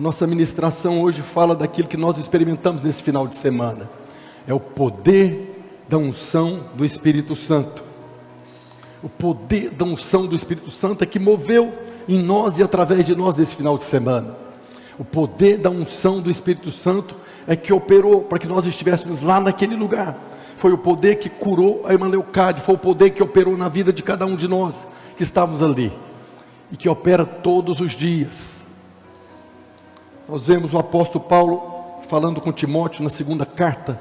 nossa ministração hoje fala daquilo que nós experimentamos nesse final de semana. É o poder da unção do Espírito Santo. O poder da unção do Espírito Santo é que moveu em nós e através de nós nesse final de semana. O poder da unção do Espírito Santo é que operou para que nós estivéssemos lá naquele lugar. Foi o poder que curou a irmã Leocádia, foi o poder que operou na vida de cada um de nós que estávamos ali. E que opera todos os dias. Nós vemos o apóstolo Paulo falando com Timóteo na segunda carta.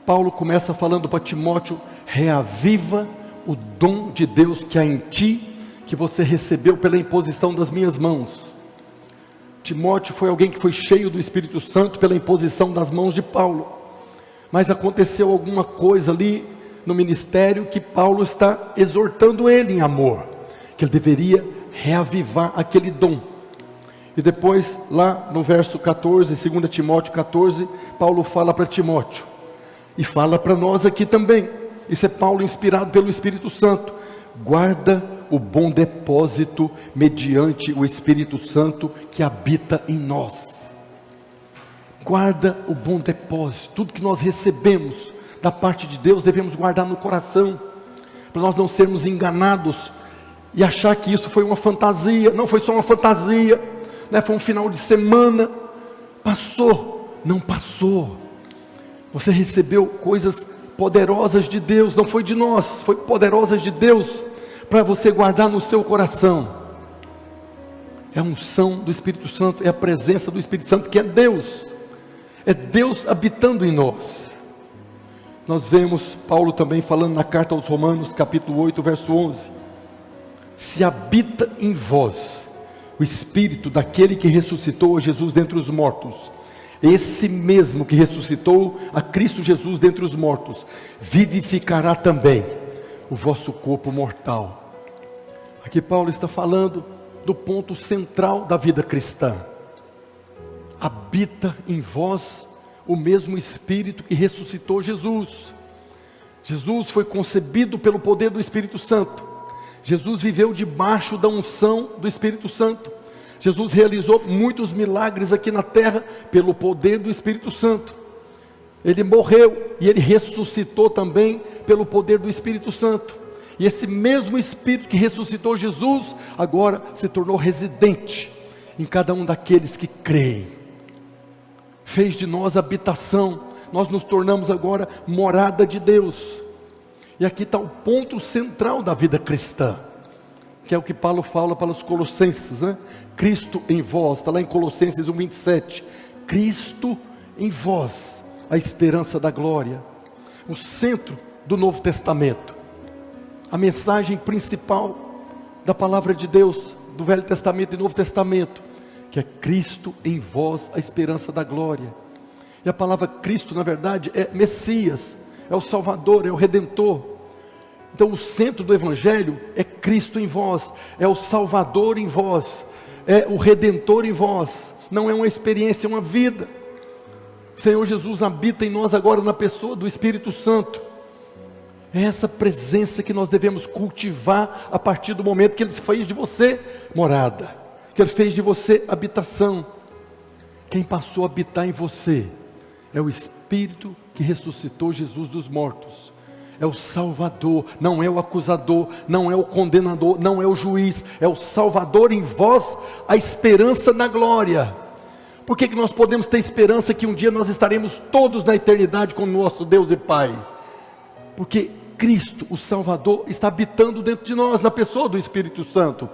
Paulo começa falando para Timóteo: reaviva o dom de Deus que há em ti, que você recebeu pela imposição das minhas mãos. Timóteo foi alguém que foi cheio do Espírito Santo pela imposição das mãos de Paulo. Mas aconteceu alguma coisa ali no ministério que Paulo está exortando ele em amor, que ele deveria reavivar aquele dom. E depois lá no verso 14, 2 Timóteo 14, Paulo fala para Timóteo, e fala para nós aqui também. Isso é Paulo inspirado pelo Espírito Santo: guarda o bom depósito mediante o Espírito Santo que habita em nós. Guarda o bom depósito. Tudo que nós recebemos da parte de Deus devemos guardar no coração, para nós não sermos enganados e achar que isso foi uma fantasia. Não foi só uma fantasia, né? Foi um final de semana, passou. Não passou. Você recebeu coisas poderosas de Deus, não foi de nós, foi poderosas de Deus, para você guardar no seu coração. É a unção do Espírito Santo, é a presença do Espírito Santo, que é Deus habitando em nós. Nós vemos Paulo também falando na carta aos Romanos, capítulo 8, verso 11: se habita em vós o Espírito daquele que ressuscitou a Jesus dentre os mortos, esse mesmo que ressuscitou a Cristo Jesus dentre os mortos, vivificará também o vosso corpo mortal. Aqui Paulo está falando do ponto central da vida cristã. Habita em vós o mesmo Espírito que ressuscitou Jesus. Jesus foi concebido pelo poder do Espírito Santo. Jesus viveu debaixo da unção do Espírito Santo. Jesus realizou muitos milagres aqui na terra pelo poder do Espírito Santo. Ele morreu e ele ressuscitou também pelo poder do Espírito Santo. E esse mesmo Espírito que ressuscitou Jesus, agora se tornou residente em cada um daqueles que creem. Fez de nós habitação, nós nos tornamos agora morada de Deus. E aqui está o ponto central da vida cristã, que é o que Paulo fala para os Colossenses, né? Cristo em vós, está lá em Colossenses 1:27. Cristo em vós, a esperança da glória. O centro do Novo Testamento, a mensagem principal da palavra de Deus, do Velho Testamento e Novo Testamento, que é Cristo em vós, a esperança da glória. E a palavra Cristo, na verdade, é Messias, é o Salvador, é o Redentor. Então o centro do Evangelho é Cristo em vós, é o Salvador em vós, é o Redentor em vós. Não é uma experiência, é uma vida. O Senhor Jesus habita em nós agora na pessoa do Espírito Santo. É essa presença que nós devemos cultivar a partir do momento que Ele fez de você morada, que Ele fez de você habitação. Quem passou a habitar em você é o Espírito que ressuscitou Jesus dos mortos. É o Salvador, não é o acusador, não é o condenador, não é o juiz, é o Salvador em vós, a esperança na glória. Por que nós podemos ter esperança que um dia nós estaremos todos na eternidade com o nosso Deus e Pai? Porque Cristo, o Salvador, está habitando dentro de nós, na pessoa do Espírito Santo.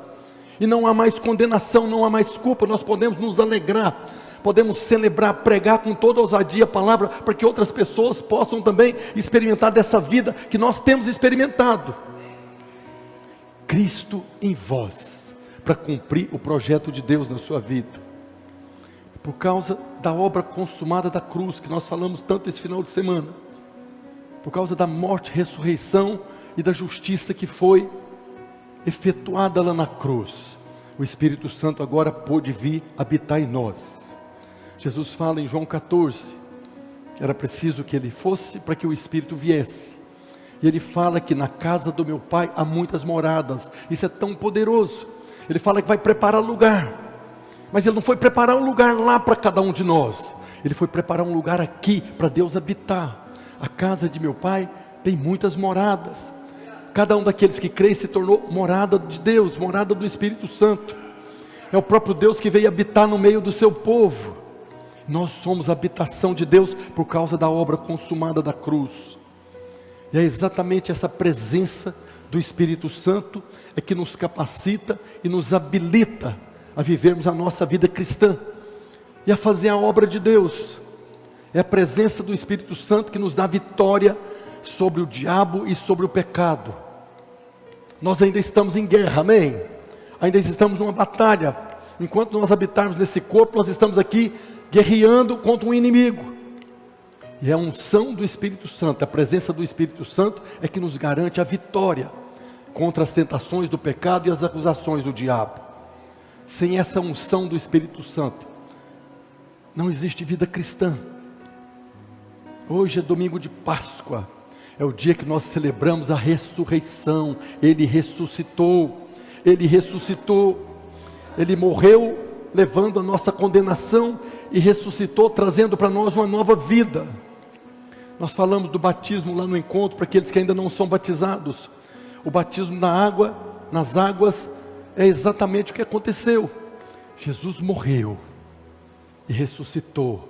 E não há mais condenação, não há mais culpa, nós podemos nos alegrar, podemos celebrar, pregar com toda ousadia a palavra, para que outras pessoas possam também experimentar dessa vida que nós temos experimentado. Cristo em vós, para cumprir o projeto de Deus na sua vida. Por causa da obra consumada da cruz, que nós falamos tanto esse final de semana, por causa da morte, ressurreição e da justiça que foi efetuada lá na cruz, o Espírito Santo agora pôde vir habitar em nós. Jesus fala em João 14, que era preciso que Ele fosse para que o Espírito viesse. E Ele fala que na casa do meu Pai há muitas moradas. Isso é tão poderoso. Ele fala que vai preparar lugar. Mas Ele não foi preparar um lugar lá para cada um de nós. Ele foi preparar um lugar aqui para Deus habitar. A casa de meu Pai tem muitas moradas. Cada um daqueles que crê se tornou morada de Deus, morada do Espírito Santo. É o próprio Deus que veio habitar no meio do seu povo. Nós somos a habitação de Deus por causa da obra consumada da cruz. E é exatamente essa presença do Espírito Santo é que nos capacita e nos habilita a vivermos a nossa vida cristã e a fazer a obra de Deus. É a presença do Espírito Santo que nos dá vitória sobre o diabo e sobre o pecado. Nós ainda estamos em guerra, amém? Ainda estamos numa batalha. Enquanto nós habitarmos nesse corpo, nós estamos aqui guerreando contra um inimigo. E a unção do Espírito Santo, a presença do Espírito Santo é que nos garante a vitória contra as tentações do pecado e as acusações do diabo. Sem essa unção do Espírito Santo, não existe vida cristã. Hoje é domingo de Páscoa, é o dia que nós celebramos a ressurreição. Ele ressuscitou, Ele ressuscitou, Ele morreu levando a nossa condenação e ressuscitou trazendo para nós uma nova vida. Nós falamos do batismo lá no encontro para aqueles que ainda não são batizados. O batismo na água, nas águas, é exatamente o que aconteceu. Jesus morreu e ressuscitou.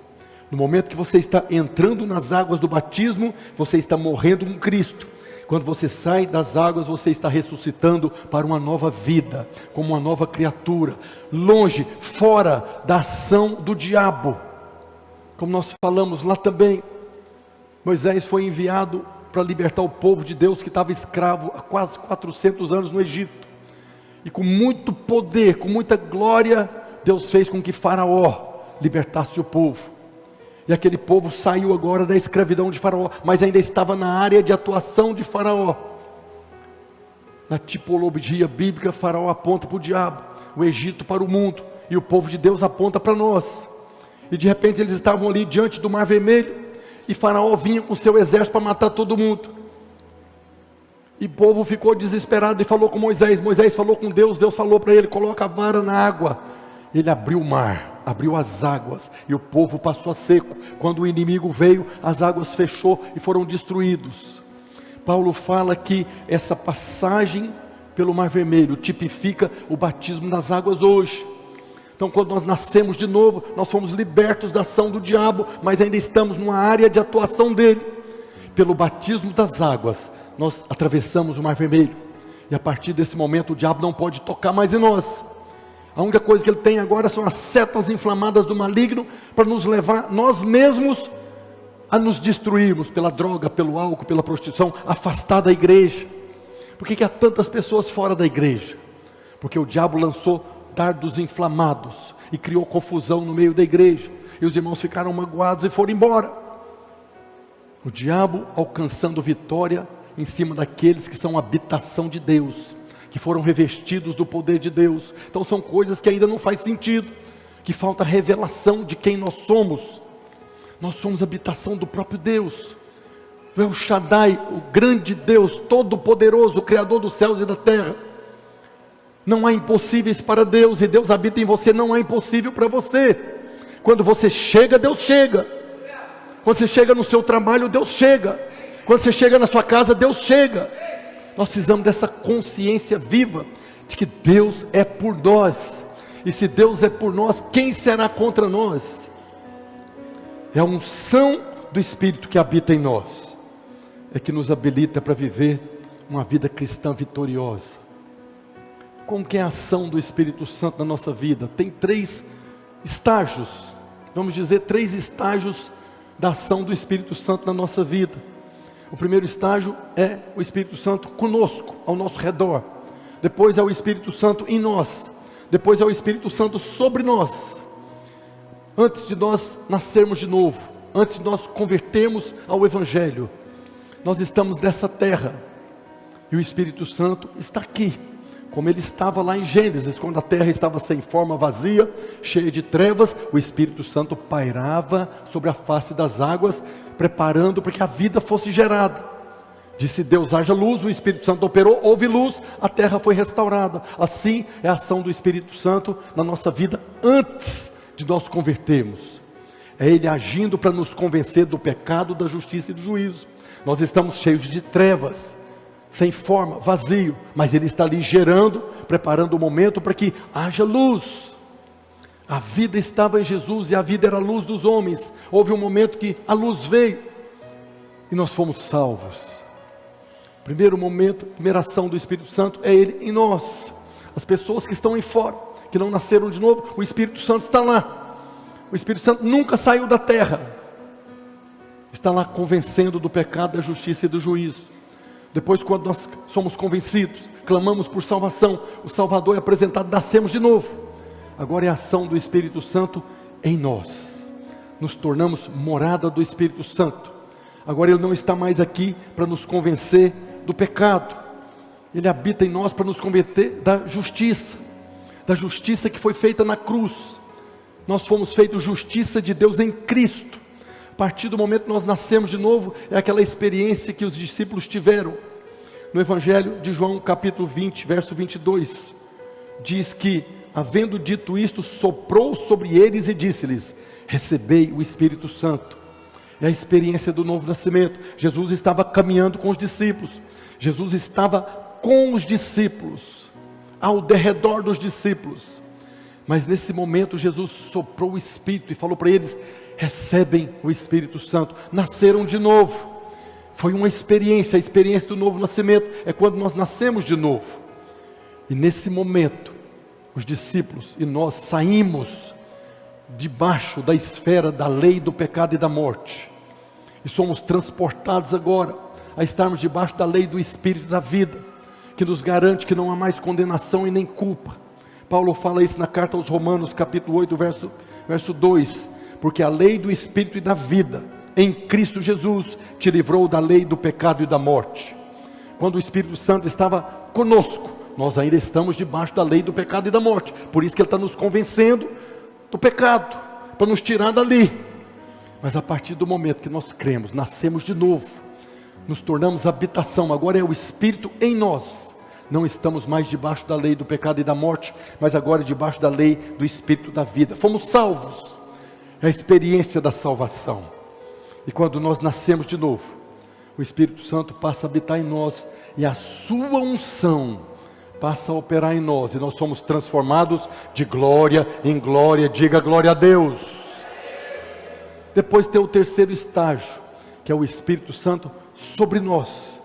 No momento que você está entrando nas águas do batismo, você está morrendo com Cristo. Quando você sai das águas, você está ressuscitando para uma nova vida, como uma nova criatura, longe, fora da ação do diabo. Como nós falamos lá também, Moisés foi enviado para libertar o povo de Deus que estava escravo há quase 400 anos no Egito. E com muito poder, com muita glória, Deus fez com que Faraó libertasse o povo. E aquele povo saiu agora da escravidão de Faraó, mas ainda estava na área de atuação de Faraó. Na tipologia bíblica, Faraó aponta para o diabo, o Egito para o mundo, e o povo de Deus aponta para nós. E de repente eles estavam ali diante do Mar Vermelho, e Faraó vinha com seu exército para matar todo mundo. E o povo ficou desesperado e falou com Moisés. Moisés falou com Deus, Deus falou para ele: coloca a vara na água. Ele abriu o mar, abriu as águas, e o povo passou a seco. Quando o inimigo veio, as águas fechou e foram destruídos. Paulo fala que essa passagem pelo Mar Vermelho tipifica o batismo nas águas hoje. Então, quando nós nascemos de novo, nós fomos libertos da ação do diabo, mas ainda estamos numa área de atuação dele. Pelo batismo das águas, nós atravessamos o Mar Vermelho, e a partir desse momento o diabo não pode tocar mais em nós. A única coisa que ele tem agora são as setas inflamadas do maligno, para nos levar nós mesmos a nos destruirmos pela droga, pelo álcool, pela prostituição, afastar da igreja. Por que há tantas pessoas fora da igreja? Porque o diabo lançou dardos inflamados e criou confusão no meio da igreja, e os irmãos ficaram magoados e foram embora. O diabo alcançando vitória em cima daqueles que são habitação de Deus, que foram revestidos do poder de Deus. Então são coisas que ainda não faz sentido, que falta revelação de quem nós somos. Nós somos habitação do próprio Deus, do El Shaddai, o grande Deus, todo poderoso, o Criador dos céus e da terra. Não há impossíveis para Deus, e Deus habita em você, não há impossível para você. Quando você chega, Deus chega. Quando você chega no seu trabalho, Deus chega. Quando você chega na sua casa, Deus chega. Nós precisamos dessa consciência viva, de que Deus é por nós, e se Deus é por nós, quem será contra nós? É a unção do Espírito que habita em nós, é que nos habilita para viver uma vida cristã vitoriosa. Como que é a ação do Espírito Santo na nossa vida? Tem 3 estágios, vamos dizer 3 estágios da ação do Espírito Santo na nossa vida. O primeiro estágio é o Espírito Santo conosco, ao nosso redor. Depois é o Espírito Santo em nós. Depois é o Espírito Santo sobre nós. Antes de nós nascermos de novo, antes de nós convertermos ao Evangelho, nós estamos nessa terra, e o Espírito Santo está aqui, como ele estava lá em Gênesis, quando a terra estava sem forma, vazia, cheia de trevas. O Espírito Santo pairava sobre a face das águas, preparando para que a vida fosse gerada. Disse Deus, haja luz, o Espírito Santo operou, houve luz, a terra foi restaurada. Assim é a ação do Espírito Santo na nossa vida antes de nós convertermos. É Ele agindo para nos convencer do pecado, da justiça e do juízo. Nós estamos cheios de trevas, sem forma, vazio, mas Ele está ali gerando, preparando o momento para que haja luz. A vida estava em Jesus e a vida era a luz dos homens. Houve um momento que a luz veio e nós fomos salvos. Primeiro momento, primeira ação do Espírito Santo é Ele em nós. As pessoas que estão aí fora, que não nasceram de novo, o Espírito Santo está lá. O Espírito Santo nunca saiu da terra. Está lá convencendo do pecado, da justiça e do juízo. Depois, quando nós somos convencidos, clamamos por salvação, o Salvador é apresentado, nascemos de novo. Agora é a ação do Espírito Santo em nós. Nos tornamos morada do Espírito Santo. Agora Ele não está mais aqui para nos convencer do pecado. Ele habita em nós para nos converter da justiça que foi feita na cruz. Nós fomos feitos justiça de Deus em Cristo. A partir do momento que nós nascemos de novo, é aquela experiência que os discípulos tiveram. No Evangelho de João, capítulo 20, verso 22, diz que, havendo dito isto, soprou sobre eles e disse-lhes, recebei o Espírito Santo. É a experiência do novo nascimento. Jesus estava caminhando com os discípulos. Jesus estava com os discípulos, ao derredor dos discípulos. Mas nesse momento Jesus soprou o Espírito e falou para eles, recebem o Espírito Santo. Nasceram de novo. Foi uma experiência, a experiência do novo nascimento é quando nós nascemos de novo. E nesse momento, os discípulos e nós saímos debaixo da esfera da lei do pecado e da morte. E somos transportados agora a estarmos debaixo da lei do Espírito da vida, que nos garante que não há mais condenação e nem culpa. Paulo fala isso na carta aos Romanos, capítulo 8, verso 2. Porque a lei do Espírito e da vida, em Cristo Jesus, te livrou da lei do pecado e da morte. Quando o Espírito Santo estava conosco, nós ainda estamos debaixo da lei do pecado e da morte. Por isso que Ele está nos convencendo do pecado, para nos tirar dali. Mas a partir do momento que nós cremos, nascemos de novo, nos tornamos habitação, agora é o Espírito em nós. Não estamos mais debaixo da lei do pecado e da morte, mas agora debaixo da lei do Espírito da vida. Fomos salvos, é a experiência da salvação. E quando nós nascemos de novo, o Espírito Santo passa a habitar em nós, e a sua unção passa a operar em nós, e nós somos transformados de glória em glória. Diga glória a Deus. Depois tem o terceiro estágio, que é o Espírito Santo sobre nós.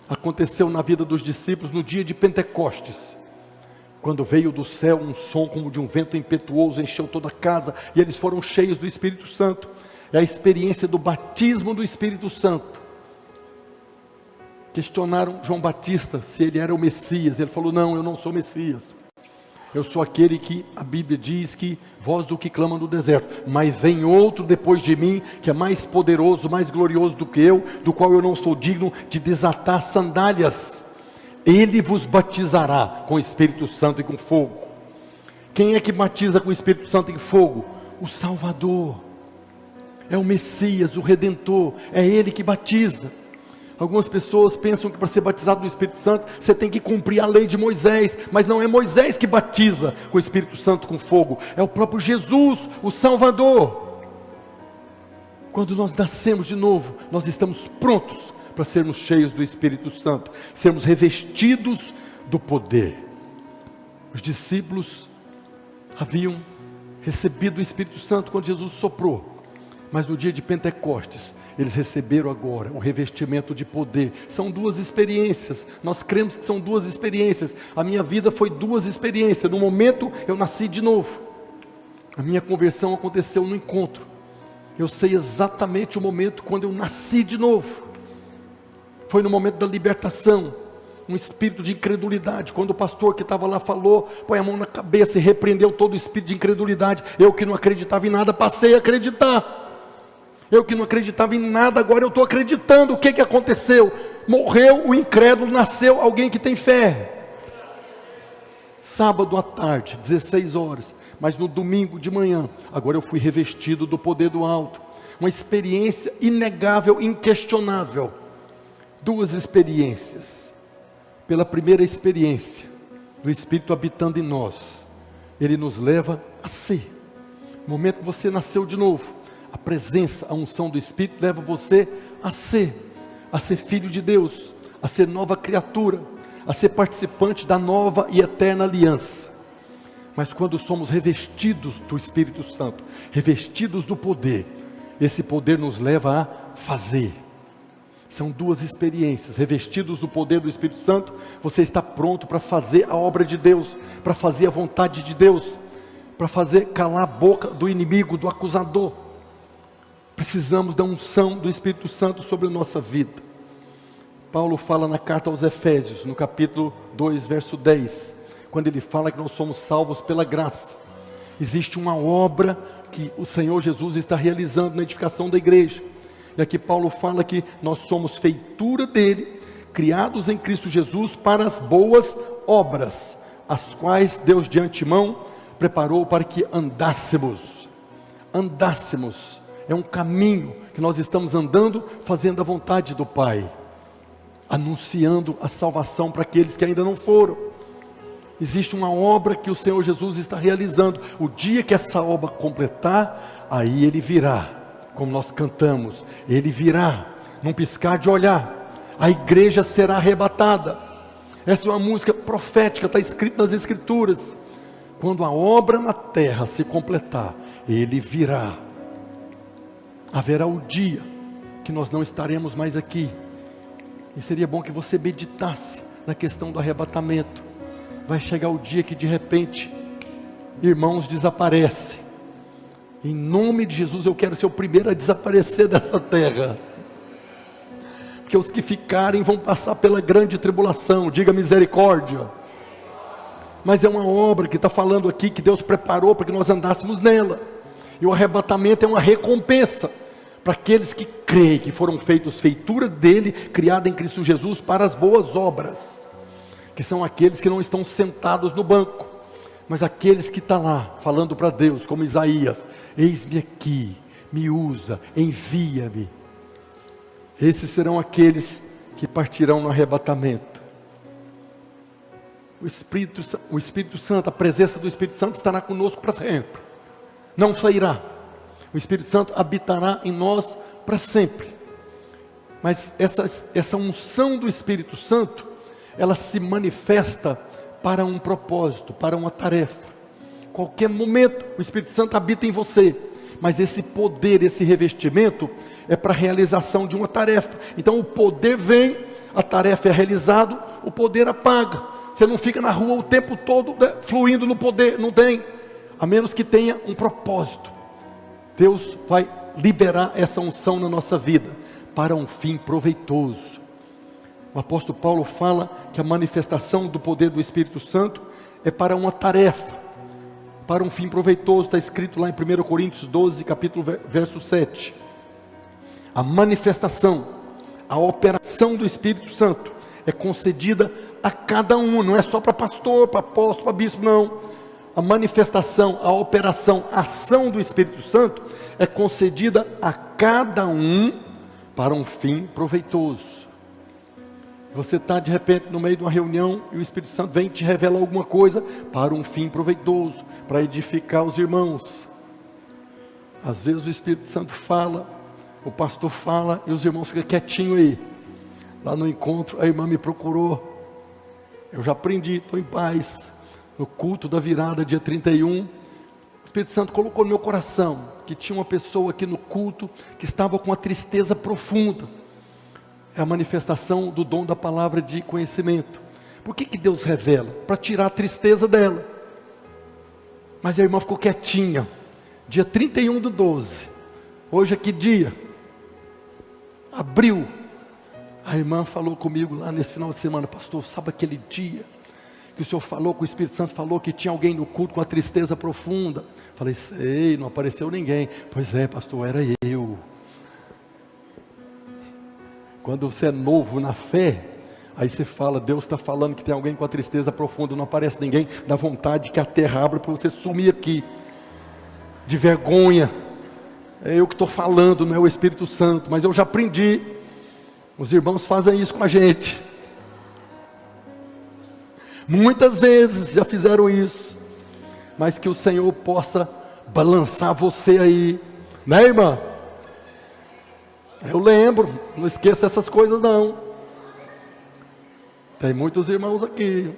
Aconteceu na vida dos discípulos no dia de Pentecostes, quando veio do céu um som como de um vento impetuoso, encheu toda a casa, e eles foram cheios do Espírito Santo. É a experiência do batismo do Espírito Santo. Questionaram João Batista se ele era o Messias. Ele falou, não, eu não sou Messias. Eu sou aquele que a Bíblia diz que, voz do que clama no deserto, mas vem outro depois de mim, que é mais poderoso, mais glorioso do que eu, do qual eu não sou digno de desatar sandálias. Ele vos batizará com o Espírito Santo e com fogo. Quem é que batiza com o Espírito Santo e fogo? O Salvador. É o Messias, o Redentor. É Ele que batiza. Algumas pessoas pensam que para ser batizado no Espírito Santo, você tem que cumprir a lei de Moisés, mas não é Moisés que batiza com o Espírito Santo com fogo, é o próprio Jesus, o Salvador. Quando nós nascemos de novo, nós estamos prontos para sermos cheios do Espírito Santo, sermos revestidos do poder. Os discípulos haviam recebido o Espírito Santo quando Jesus soprou, mas no dia de Pentecostes, eles receberam agora o revestimento de poder. São duas experiências. Nós cremos que são duas experiências. A minha vida foi duas experiências. No momento eu nasci de novo. A minha conversão aconteceu no encontro. Eu sei exatamente o momento quando eu nasci de novo. Foi no momento da libertação. Um espírito de incredulidade. Quando o pastor que estava lá falou, põe a mão na cabeça e repreendeu todo o espírito de incredulidade. Eu que não acreditava em nada, passei a acreditar. Eu que não acreditava em nada, agora eu estou acreditando. O que aconteceu? Morreu o incrédulo, nasceu alguém que tem fé. Sábado à tarde, 16 horas, mas no domingo de manhã, agora eu fui revestido do poder do alto. Uma experiência inegável, inquestionável. duas experiências. Pela primeira experiência, do Espírito habitando em nós, Ele nos leva a ser. No momento que você nasceu de novo, a presença, a unção do Espírito leva você a ser filho de Deus, a ser nova criatura, a ser participante da nova e eterna aliança. Mas quando somos revestidos do Espírito Santo, revestidos do poder, esse poder nos leva a fazer. São duas experiências. Revestidos do poder do Espírito Santo, você está pronto para fazer a obra de Deus, para fazer a vontade de Deus, para fazer calar a boca do inimigo, do acusador. Precisamos da unção do Espírito Santo sobre a nossa vida. Paulo fala na carta aos Efésios, no capítulo 2, verso 10, quando ele fala que nós somos salvos pela graça. Existe uma obra que o Senhor Jesus está realizando na edificação da igreja. E aqui Paulo fala que nós somos feitura dele, criados em Cristo Jesus para as boas obras, as quais Deus de antemão preparou para que andássemos. É um caminho que nós estamos andando, fazendo a vontade do Pai, anunciando a salvação para aqueles que ainda não foram. Existe uma obra que o Senhor Jesus está realizando. O dia que essa obra completar, aí Ele virá. Como nós cantamos, Ele virá, num piscar de olhar, a igreja será arrebatada. Essa é uma música profética, está escrita nas Escrituras. Quando a obra na terra se completar, Ele virá. Haverá o dia que nós não estaremos mais aqui. E seria bom que você meditasse na questão do arrebatamento. Vai chegar o dia que de repente, irmãos desaparecem. Em nome de Jesus, eu quero ser o primeiro a desaparecer dessa terra. Porque os que ficarem vão passar pela grande tribulação. Diga misericórdia. Mas é uma obra que está falando aqui, que Deus preparou para que nós andássemos nela. E o arrebatamento é uma recompensa para aqueles que creem que foram feitos feitura dele, criada em Cristo Jesus para as boas obras. Que são aqueles que não estão sentados no banco, mas aqueles que estão lá, falando para Deus, como Isaías: eis-me aqui, me usa, envia-me. Esses serão aqueles que partirão no arrebatamento. O Espírito Santo, a presença do Espírito Santo estará conosco para sempre, não sairá. O Espírito Santo habitará em nós para sempre. Mas essa unção do Espírito Santo, ela se manifesta para um propósito, para uma tarefa. Qualquer momento o Espírito Santo habita em você, mas esse poder, esse revestimento é para a realização de uma tarefa. Então o poder vem, a tarefa é realizada, o poder apaga. Você não fica na rua o tempo todo, né, fluindo no poder, não tem, a menos que tenha um propósito. Deus vai liberar essa unção na nossa vida para um fim proveitoso. O apóstolo Paulo fala que a manifestação do poder do Espírito Santo é para uma tarefa, para um fim proveitoso. Está escrito lá em 1 Coríntios 12, capítulo verso 7. A manifestação, a operação do Espírito Santo é concedida a cada um, não é só para pastor, para apóstolo, para bispo, não. A manifestação, a operação, a ação do Espírito Santo é concedida a cada um para um fim proveitoso. Você está de repente no meio de uma reunião e o Espírito Santo vem e te revela alguma coisa para um fim proveitoso, para edificar os irmãos. Às vezes o Espírito Santo fala, o pastor fala e os irmãos ficam quietinhos aí. Lá no encontro a irmã me procurou, eu já aprendi, estou em paz. No culto da virada, dia 31, o Espírito Santo colocou no meu coração que tinha uma pessoa aqui no culto que estava com uma tristeza profunda. É a manifestação do dom da palavra de conhecimento. Por que Deus revela? Para tirar a tristeza dela. Mas a irmã ficou quietinha. Dia 31/12. Hoje é que dia? Abril. A irmã falou comigo lá nesse final de semana: pastor, sabe aquele dia que o senhor falou, que o Espírito Santo falou que tinha alguém no culto com a tristeza profunda? Falei: sei, não apareceu ninguém. Pois é, pastor, era eu. Quando você é novo na fé, aí você fala, Deus está falando que tem alguém com a tristeza profunda, não aparece ninguém, dá vontade que a terra abra para você sumir aqui, de vergonha. É eu que estou falando, não é o Espírito Santo. Mas eu já aprendi Os irmãos fazem isso com a gente. Muitas vezes já fizeram isso. Mas que o Senhor possa balançar você aí, né, irmã? Eu lembro, não esqueça dessas coisas não. Tem muitos irmãos aqui.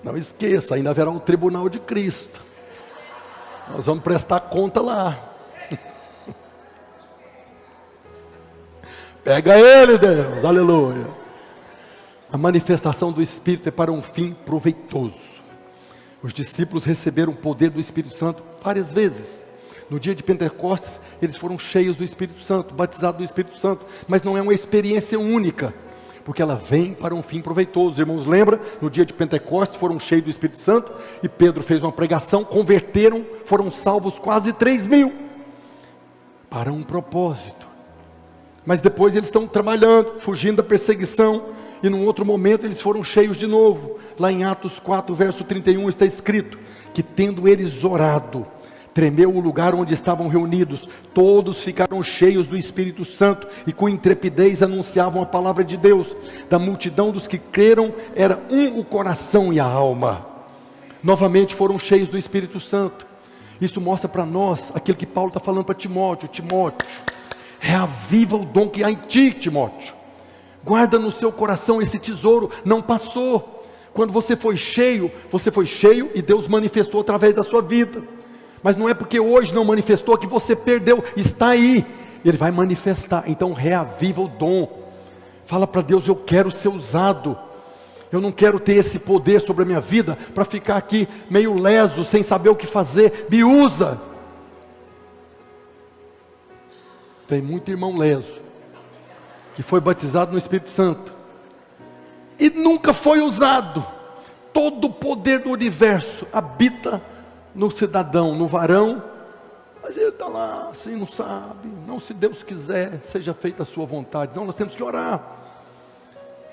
Não esqueça, ainda haverá o tribunal de Cristo. Nós vamos prestar conta lá. Pega ele, Deus, aleluia. A manifestação do Espírito é para um fim proveitoso. Os discípulos receberam o poder do Espírito Santo várias vezes. No dia de Pentecostes, eles foram cheios do Espírito Santo, batizados do Espírito Santo. Mas não é uma experiência única, porque ela vem para um fim proveitoso. Os irmãos lembram? No dia de Pentecostes foram cheios do Espírito Santo, e Pedro fez uma pregação, converteram, foram salvos quase 3.000, para um propósito. Mas depois eles estão trabalhando, fugindo da perseguição, e num outro momento eles foram cheios de novo. Lá em Atos 4, verso 31 está escrito, que tendo eles orado, tremeu o lugar onde estavam reunidos, todos ficaram cheios do Espírito Santo, e com intrepidez anunciavam a palavra de Deus. Da multidão dos que creram, era um o coração e a alma. Novamente foram cheios do Espírito Santo. Isso mostra para nós, aquilo que Paulo está falando para Timóteo: Timóteo, reaviva o dom que há em ti, Timóteo. Guarda no seu coração esse tesouro, não passou. Quando você foi cheio e Deus manifestou através da sua vida. Mas não é porque hoje não manifestou que você perdeu, está aí, Ele vai manifestar. Então reaviva o dom. Fala para Deus: eu quero ser usado. Eu não quero ter esse poder sobre a minha vida para ficar aqui meio leso, sem saber o que fazer. Me usa. Tem muito irmão leso, que foi batizado no Espírito Santo, e nunca foi usado. Todo o poder do universo habita no cidadão, no varão, mas ele está lá, assim, não sabe. Não, se Deus quiser, seja feita a sua vontade. Não, nós temos que orar.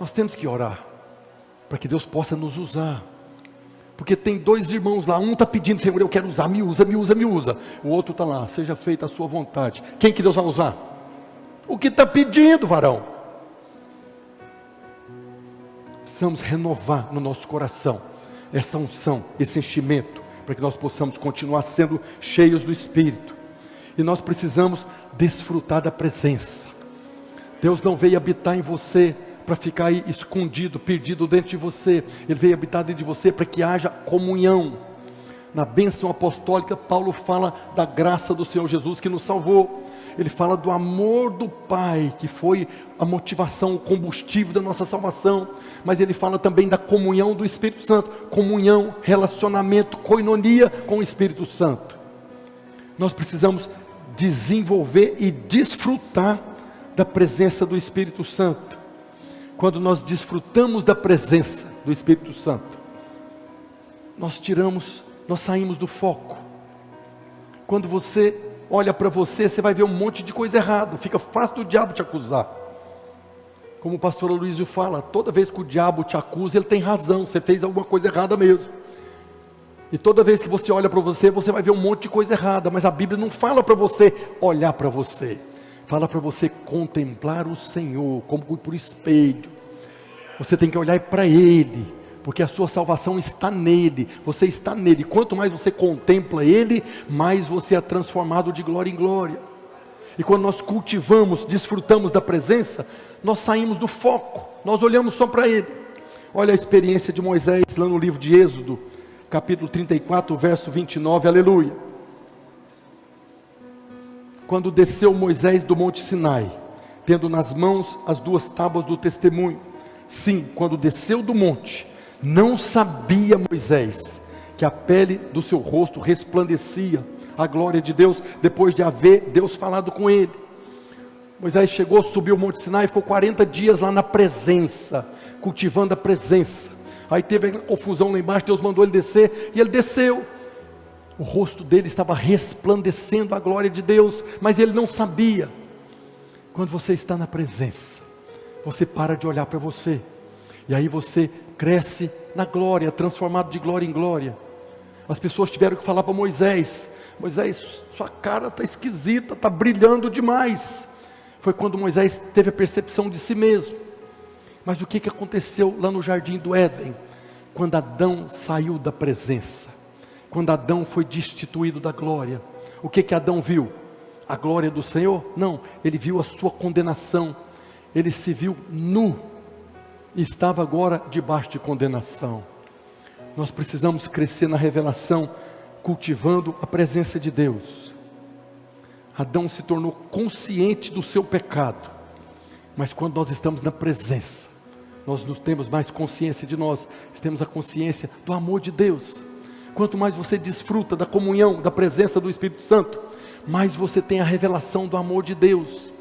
Nós temos que orar, para que Deus possa nos usar. Porque tem dois irmãos lá, um está pedindo: Senhor, eu quero usar, me usa, me usa, me usa. O outro está lá: seja feita a sua vontade. Quem que Deus vai usar? O que está pedindo, varão. Precisamos renovar no nosso coração essa unção, esse enchimento, para que nós possamos continuar sendo cheios do Espírito. E nós precisamos desfrutar da presença. Deus não veio habitar em você para ficar aí escondido, perdido dentro de você. Ele veio habitar dentro de você para que haja comunhão. Na bênção apostólica, Paulo fala da graça do Senhor Jesus que nos salvou. Ele fala do amor do Pai, que foi a motivação, o combustível da nossa salvação. Mas ele fala também da comunhão do Espírito Santo. Comunhão, relacionamento, koinonia com o Espírito Santo. Nós precisamos desenvolver e desfrutar da presença do Espírito Santo. Quando nós desfrutamos da presença do Espírito Santo, nós saímos do foco. Quando você olha para você, você vai ver um monte de coisa errada. Fica fácil do diabo te acusar. Como o pastor Aloysio fala, toda vez que o diabo te acusa, ele tem razão, você fez alguma coisa errada mesmo. E toda vez que você olha para você, você vai ver um monte de coisa errada. Mas a Bíblia não fala para você olhar para você, fala para você contemplar o Senhor, como por espelho. Você tem que olhar para Ele, porque a sua salvação está nele, você está nele. Quanto mais você contempla Ele, mais você é transformado de glória em glória. E quando nós cultivamos, desfrutamos da presença, nós saímos do foco, nós olhamos só para Ele. Olha a experiência de Moisés lá no livro de Êxodo, capítulo 34, verso 29, aleluia. Quando desceu Moisés do monte Sinai, tendo nas mãos as 2 tábuas do testemunho. Sim, quando desceu do monte, não sabia Moisés que a pele do seu rosto resplandecia a glória de Deus, depois de haver Deus falado com ele. Moisés chegou, subiu o monte Sinai, ficou 40 dias lá na presença, cultivando a presença. Aí teve a confusão lá embaixo, Deus mandou ele descer, e ele desceu. O rosto dele estava resplandecendo a glória de Deus, mas ele não sabia. Quando você está na presença, você para de olhar para você, e aí você cresce na glória, transformado de glória em glória. As pessoas tiveram que falar para Moisés: Moisés, sua cara está esquisita, está brilhando demais. Foi quando Moisés teve a percepção de si mesmo. Mas o que aconteceu lá no jardim do Éden? Quando Adão saiu da presença, quando Adão foi destituído da glória, o que Adão viu? A glória do Senhor? Não, ele viu a sua condenação, ele se viu nu, e estava agora debaixo de condenação. Nós precisamos crescer na revelação, cultivando a presença de Deus. Adão se tornou consciente do seu pecado, mas quando nós estamos na presença, nós não temos mais consciência de nós, temos a consciência do amor de Deus. Quanto mais você desfruta da comunhão, da presença do Espírito Santo, mais você tem a revelação do amor de Deus,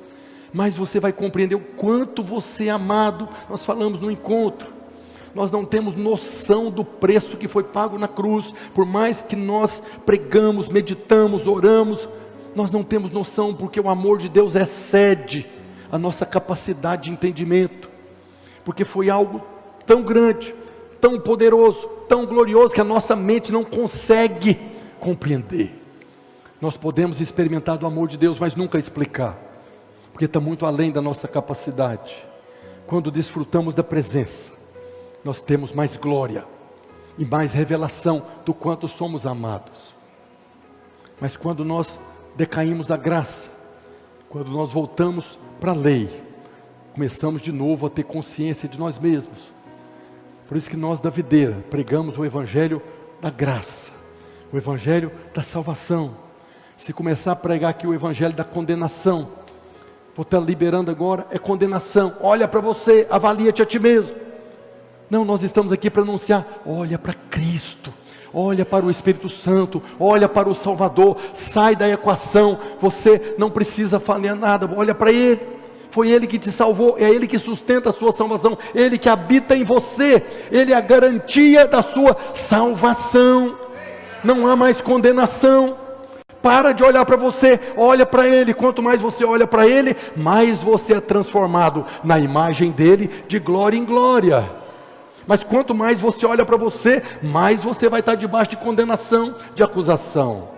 mais você vai compreender o quanto você é amado. Nós falamos no encontro, nós não temos noção do preço que foi pago na cruz. Por mais que nós pregamos, meditamos, oramos, nós não temos noção, porque o amor de Deus excede a nossa capacidade de entendimento, porque foi algo tão grande, tão poderoso, tão glorioso, que a nossa mente não consegue compreender. Nós podemos experimentar do amor de Deus, mas nunca explicar, porque está muito além da nossa capacidade. Quando desfrutamos da presença, nós temos mais glória e mais revelação do quanto somos amados. Mas quando nós decaímos da graça, quando nós voltamos para a lei, começamos de novo a ter consciência de nós mesmos. Por isso que nós da videira pregamos o evangelho da graça, o evangelho da salvação. Se começar a pregar aqui o evangelho da condenação, vou estar liberando agora, é condenação. Olha para você, avalia-te a ti mesmo. Não, nós estamos aqui para anunciar, olha para Cristo, olha para o Espírito Santo, olha para o Salvador, sai da equação, você não precisa falar nada, olha para Ele, foi Ele que te salvou, é Ele que sustenta a sua salvação, Ele que habita em você, Ele é a garantia da sua salvação, não há mais condenação. Para de olhar para você, olha para Ele. Quanto mais você olha para Ele, mais você é transformado na imagem dEle, de glória em glória. Mas quanto mais você olha para você, mais você vai estar debaixo de condenação, de acusação.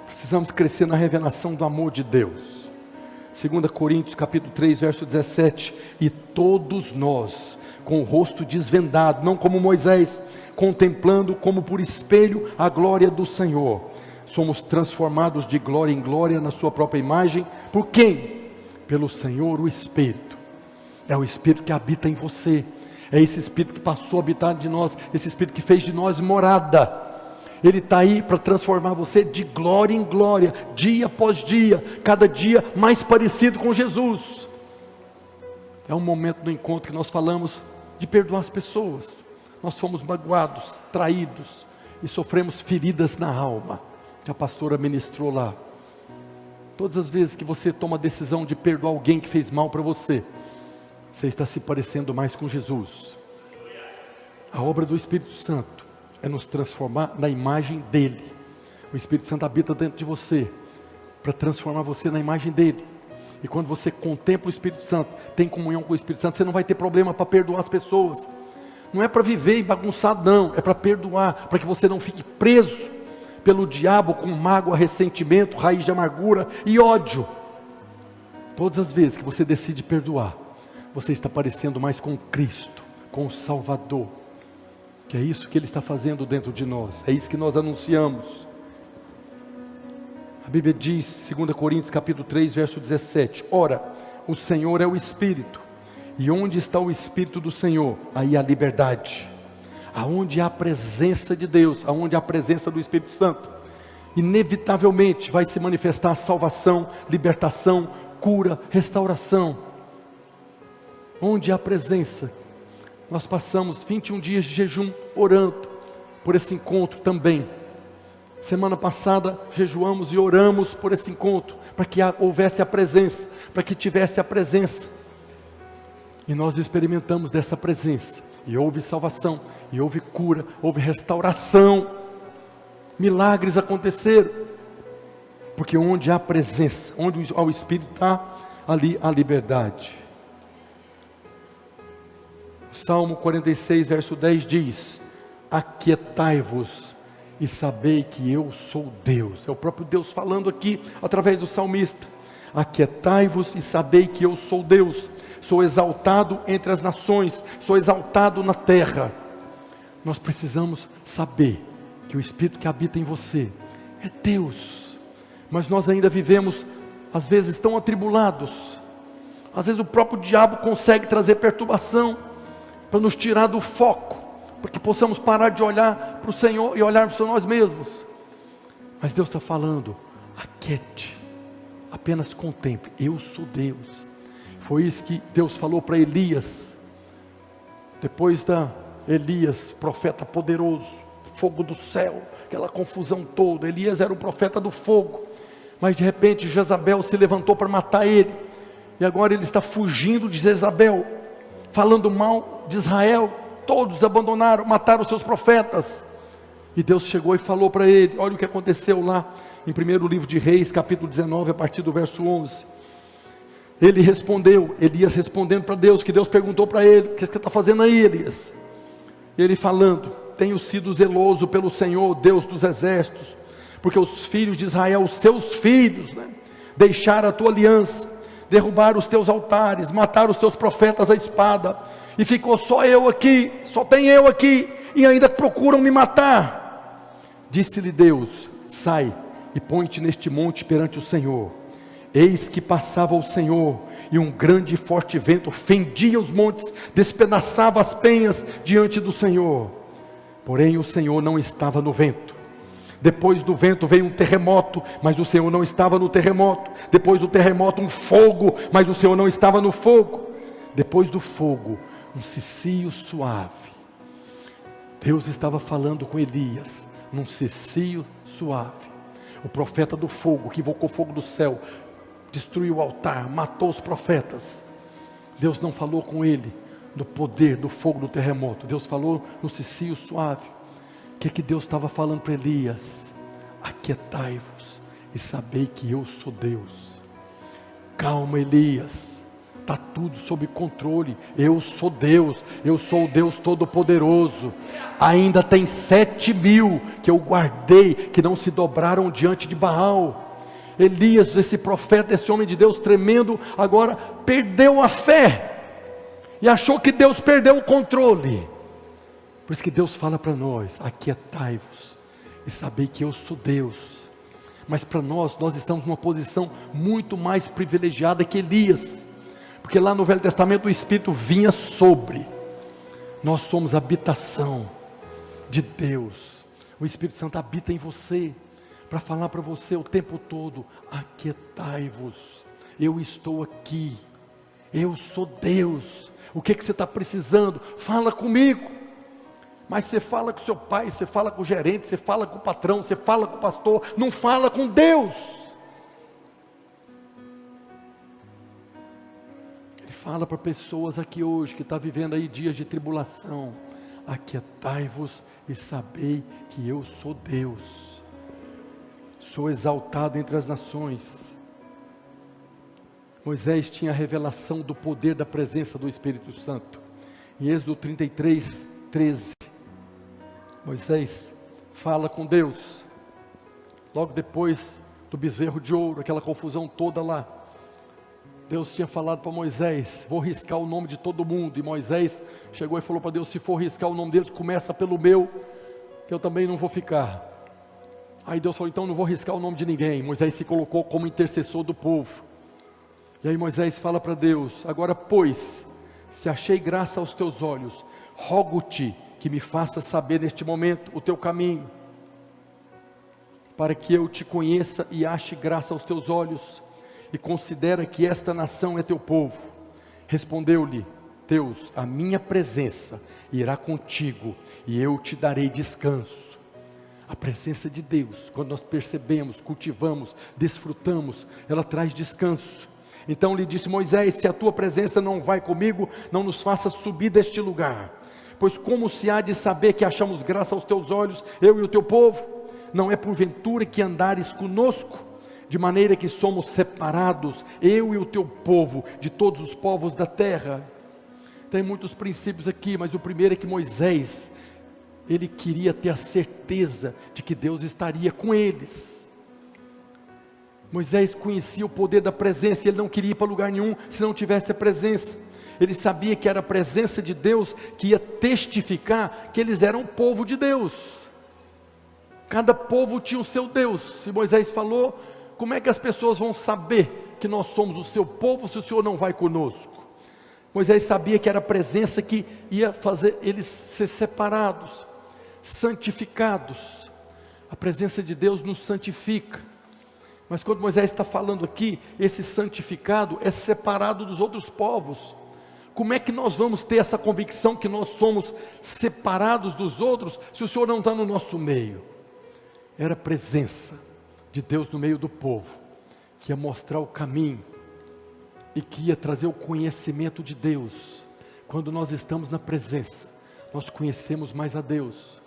Precisamos crescer na revelação do amor de Deus. 2 Coríntios capítulo 3, verso 17. E todos nós, com o rosto desvendado, não como Moisés, contemplando como por espelho a glória do Senhor, somos transformados de glória em glória na sua própria imagem. Por quem? Pelo Senhor, o Espírito. É o Espírito que habita em você. É esse Espírito que passou a habitar de nós, esse Espírito que fez de nós morada. Ele está aí para transformar você de glória em glória, dia após dia, cada dia mais parecido com Jesus. É um momento no encontro que nós falamos de perdoar as pessoas. Nós fomos magoados, traídos e sofremos feridas na alma, que a pastora ministrou lá. Todas as vezes que você toma a decisão de perdoar alguém que fez mal para você, você está se parecendo mais com Jesus. A obra do Espírito Santo é nos transformar na imagem dEle. O Espírito Santo habita dentro de você, para transformar você na imagem dEle. E quando você contempla o Espírito Santo, tem comunhão com o Espírito Santo, você não vai ter problema para perdoar as pessoas. Não é para viver e bagunçar, não, é para perdoar, para que você não fique preso pelo diabo com mágoa, ressentimento, raiz de amargura e ódio. Todas as vezes que você decide perdoar, você está parecendo mais com Cristo, com o Salvador, que é isso que Ele está fazendo dentro de nós, é isso que nós anunciamos. A Bíblia diz, 2 Coríntios capítulo 3, verso 17, ora, o Senhor é o Espírito, e onde está o Espírito do Senhor, aí há liberdade. Aonde há a presença de Deus, aonde há a presença do Espírito Santo, inevitavelmente vai se manifestar a salvação, libertação, cura, restauração. Onde há a presença, nós passamos 21 dias de jejum, orando por esse encontro também. Semana passada jejuamos e oramos por esse encontro, para que houvesse a presença, para que tivesse a presença. E nós experimentamos dessa presença, e houve salvação, e houve cura, houve restauração, milagres aconteceram, porque onde há presença, onde o Espírito está, ali há liberdade. Salmo 46, verso 10 diz, aquietai-vos e sabei que eu sou Deus. É o próprio Deus falando aqui, através do salmista. Aquietai-vos e sabei que eu sou Deus. Sou exaltado entre as nações, sou exaltado na terra. Nós precisamos saber que o Espírito que habita em você é Deus. Mas nós ainda vivemos, às vezes, tão atribulados. Às vezes o próprio diabo consegue trazer perturbação para nos tirar do foco, para que possamos parar de olhar para o Senhor e olharmos para nós mesmos. Mas Deus está falando: aquiete, apenas contemple, eu sou Deus. Foi isso que Deus falou para Elias, depois da Elias, profeta poderoso, fogo do céu, aquela confusão toda. Elias era o profeta do fogo, mas de repente Jezabel se levantou para matar ele, e agora ele está fugindo de Jezabel, falando mal de Israel. Todos abandonaram, mataram seus profetas, e Deus chegou e falou para ele, olha o que aconteceu lá, em 1º livro de Reis, capítulo 19, a partir do verso 11, ele respondeu, Elias respondendo para Deus, que Deus perguntou para ele, o que você está fazendo aí, Elias? Ele falando, tenho sido zeloso pelo Senhor, Deus dos exércitos, porque os filhos de Israel, os teus filhos, deixaram a tua aliança, derrubaram os teus altares, mataram os teus profetas à espada, e ficou só eu aqui, só tem eu aqui, e ainda procuram me matar. Disse-lhe Deus, sai e põe-te neste monte perante o Senhor. Eis que passava o Senhor, e um grande e forte vento fendia os montes, despedaçava as penhas diante do Senhor. Porém o Senhor não estava no vento. Depois do vento veio um terremoto, mas o Senhor não estava no terremoto. Depois do terremoto um fogo, mas o Senhor não estava no fogo. Depois do fogo, um cicio suave. Deus estava falando com Elias, num cicio suave. O profeta do fogo, que invocou fogo do céu, destruiu o altar, matou os profetas. Deus não falou com ele do poder do fogo do terremoto. Deus falou no cicio suave. O que Deus estava falando para Elias? Aquietai-vos e sabei que eu sou Deus. Calma, Elias, está tudo sob controle. Eu sou Deus, eu sou o Deus Todo-Poderoso. Ainda tem 7.000 que eu guardei, que não se dobraram diante de Baal. Elias, esse profeta, esse homem de Deus tremendo, agora perdeu a fé, e achou que Deus perdeu o controle. Por isso que Deus fala para nós, aquietai-vos, e sabei que eu sou Deus. Mas para nós estamos numa posição muito mais privilegiada que Elias, porque lá no Velho Testamento o Espírito vinha sobre, nós somos habitação de Deus, o Espírito Santo habita em você, para falar para você o tempo todo, aquietai-vos, eu estou aqui, eu sou Deus. O que você está precisando? Fala comigo. Mas você fala com seu pai, você fala com o gerente, você fala com o patrão, você fala com o pastor, não fala com Deus. Ele fala para pessoas aqui hoje, que estão vivendo aí dias de tribulação, aquietai-vos e sabei que eu sou Deus. Sou exaltado entre as nações. Moisés tinha a revelação do poder da presença do Espírito Santo. Em Êxodo 33, 13, Moisés fala com Deus, logo depois do bezerro de ouro, aquela confusão toda lá. Deus tinha falado para Moisés, vou riscar o nome de todo mundo, e Moisés chegou e falou para Deus, se for riscar o nome deles, começa pelo meu, que eu também não vou ficar. Aí Deus falou, então não vou riscar o nome de ninguém. Moisés se colocou como intercessor do povo. E aí Moisés fala para Deus, agora pois, se achei graça aos teus olhos, rogo-te que me faças saber neste momento o teu caminho, para que eu te conheça e ache graça aos teus olhos, e considera que esta nação é teu povo. Respondeu-lhe Deus, a minha presença irá contigo, e eu te darei descanso. A presença de Deus, quando nós percebemos, cultivamos, desfrutamos, ela traz descanso. Então lhe disse Moisés, se a tua presença não vai comigo, não nos faça subir deste lugar. Pois como se há de saber que achamos graça aos teus olhos, eu e o teu povo? Não é porventura que andares conosco, de maneira que somos separados, eu e o teu povo, de todos os povos da terra? Tem muitos princípios aqui, mas o primeiro é que Moisés ele queria ter a certeza de que Deus estaria com eles. Moisés conhecia o poder da presença, e ele não queria ir para lugar nenhum se não tivesse a presença. Ele sabia que era a presença de Deus que ia testificar que eles eram o povo de Deus. Cada povo tinha o seu Deus. Se Moisés falou, como é que as pessoas vão saber que nós somos o seu povo se o Senhor não vai conosco? Moisés sabia que era a presença que ia fazer eles ser separados, santificados. A presença de Deus nos santifica. Mas quando Moisés está falando aqui, esse santificado é separado dos outros povos. Como é que nós vamos ter essa convicção que nós somos separados dos outros, se o Senhor não está no nosso meio? Era a presença de Deus no meio do povo, que ia mostrar o caminho, e que ia trazer o conhecimento de Deus. Quando nós estamos na presença, nós conhecemos mais a Deus.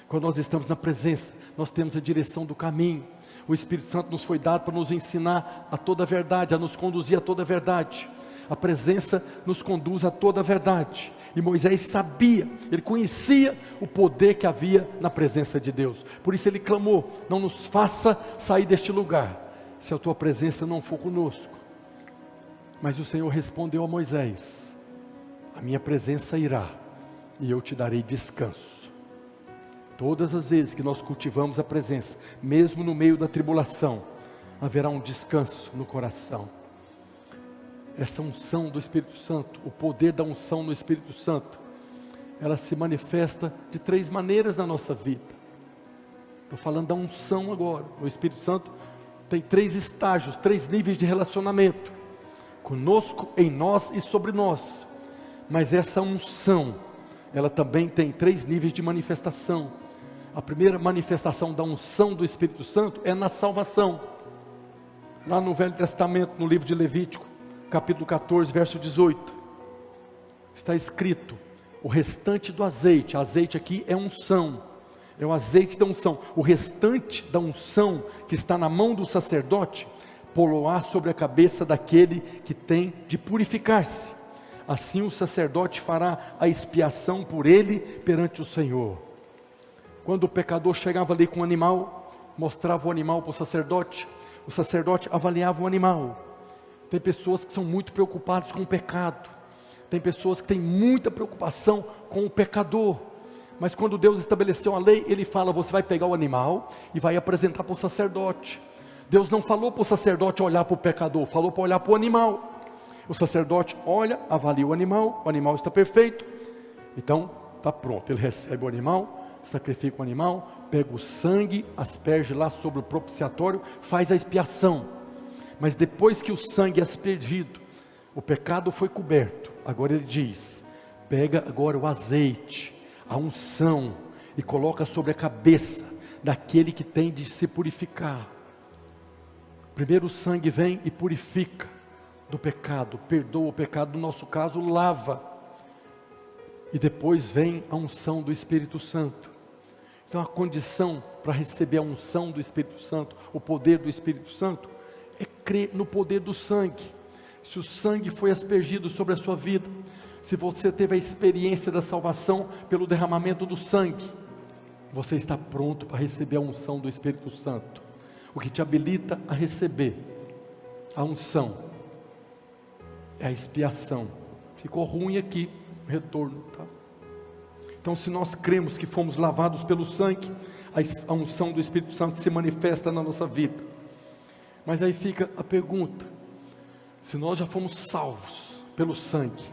Quando nós estamos na presença, nós temos a direção do caminho. O Espírito Santo nos foi dado para nos ensinar a toda a verdade, a nos conduzir a toda a verdade. A presença nos conduz a toda a verdade. E Moisés sabia, ele conhecia o poder que havia na presença de Deus. Por isso ele clamou: não nos faça sair deste lugar, se a tua presença não for conosco. Mas o Senhor respondeu a Moisés: a minha presença irá, e eu te darei descanso. Todas as vezes que nós cultivamos a presença, mesmo no meio da tribulação, haverá um descanso no coração. Essa unção do Espírito Santo, o poder da unção no Espírito Santo, ela se manifesta de 3 maneiras na nossa vida. Estou falando da unção agora. O Espírito Santo tem 3 estágios, 3 níveis de relacionamento: conosco, em nós e sobre nós. Mas essa unção, ela também tem 3 níveis de manifestação. A primeira manifestação da unção do Espírito Santo é na salvação. Lá no Velho Testamento, no livro de Levítico, capítulo 14, verso 18, está escrito: o restante do azeite, azeite aqui é unção, é o azeite da unção, o restante da unção que está na mão do sacerdote, poloá sobre a cabeça daquele que tem de purificar-se. Assim o sacerdote fará a expiação por ele perante o Senhor. Quando o pecador chegava ali com o animal, mostrava o animal para o sacerdote avaliava o animal. Tem pessoas que são muito preocupadas com o pecado, tem pessoas que têm muita preocupação com o pecador, mas quando Deus estabeleceu a lei, Ele fala: você vai pegar o animal e vai apresentar para o sacerdote. Deus não falou para o sacerdote olhar para o pecador, falou para olhar para o animal. O sacerdote olha, avalia o animal está perfeito, então está pronto. Ele recebe o animal, sacrifica o animal, pega o sangue, asperge lá sobre o propiciatório, faz a expiação. Mas depois que o sangue é aspergido, o pecado foi coberto, agora ele diz: pega agora o azeite, a unção, e coloca sobre a cabeça daquele que tem de se purificar. Primeiro o sangue vem e purifica do pecado, perdoa o pecado, no nosso caso lava, e depois vem a unção do Espírito Santo. Então a condição para receber a unção do Espírito Santo, o poder do Espírito Santo, é crer no poder do sangue. Se o sangue foi aspergido sobre a sua vida, se você teve a experiência da salvação pelo derramamento do sangue, você está pronto para receber a unção do Espírito Santo. O que te habilita a receber a unção é a expiação. Ficou ruim aqui o retorno, tá? Então, se nós cremos que fomos lavados pelo sangue, a unção do Espírito Santo se manifesta na nossa vida. Mas aí fica a pergunta: se nós já fomos salvos pelo sangue,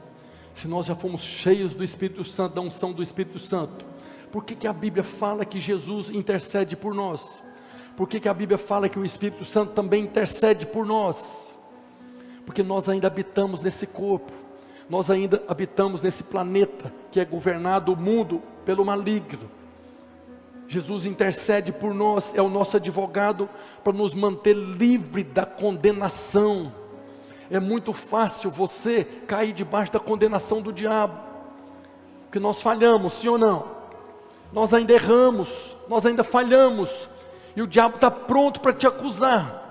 se nós já fomos cheios do Espírito Santo, da unção do Espírito Santo, por que a Bíblia fala que Jesus intercede por nós? Por que a Bíblia fala que o Espírito Santo também intercede por nós? Porque nós ainda habitamos nesse corpo, nós ainda habitamos nesse planeta que é governado, o mundo, pelo maligno. Jesus intercede por nós, é o nosso advogado para nos manter livre da condenação. É muito fácil você cair debaixo da condenação do diabo, porque nós falhamos, sim ou não? Nós ainda erramos, nós ainda falhamos, e o diabo está pronto para te acusar,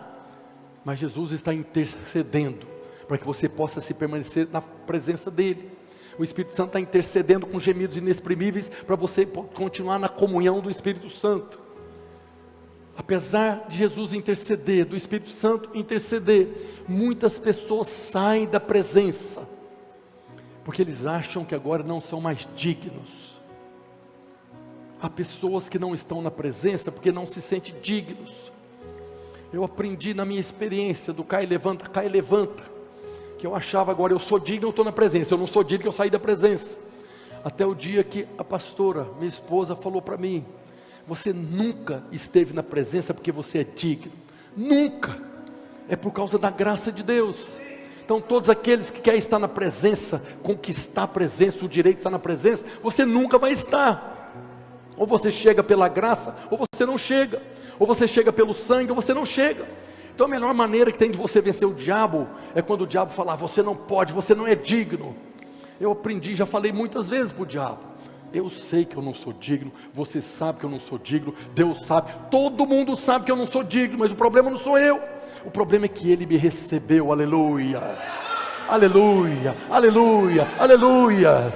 mas Jesus está intercedendo para que você possa se permanecer na presença dEle. O Espírito Santo está intercedendo com gemidos inexprimíveis para você continuar na comunhão do Espírito Santo. Apesar de Jesus interceder, do Espírito Santo interceder, muitas pessoas saem da presença, porque eles acham que agora não são mais dignos. Há pessoas que não estão na presença porque não se sentem dignos. Eu aprendi na minha experiência do cai e levanta, que eu achava agora eu sou digno, eu estou na presença, eu não sou digno, eu saí da presença. Até o dia que a pastora, minha esposa, falou para mim: você nunca esteve na presença porque você é digno, nunca, é por causa da graça de Deus. Então todos aqueles que querem estar na presença, conquistar a presença, o direito de estar na presença, você nunca vai estar. Ou você chega pela graça, ou você não chega. Ou você chega pelo sangue, ou você não chega. Então a melhor maneira que tem de você vencer o diabo, é quando o diabo falar: você não pode, você não é digno. Eu aprendi, já falei muitas vezes para o diabo: eu sei que eu não sou digno, você sabe que eu não sou digno, Deus sabe, todo mundo sabe que eu não sou digno, mas o problema não sou eu, o problema é que Ele me recebeu, aleluia, aleluia, aleluia, aleluia.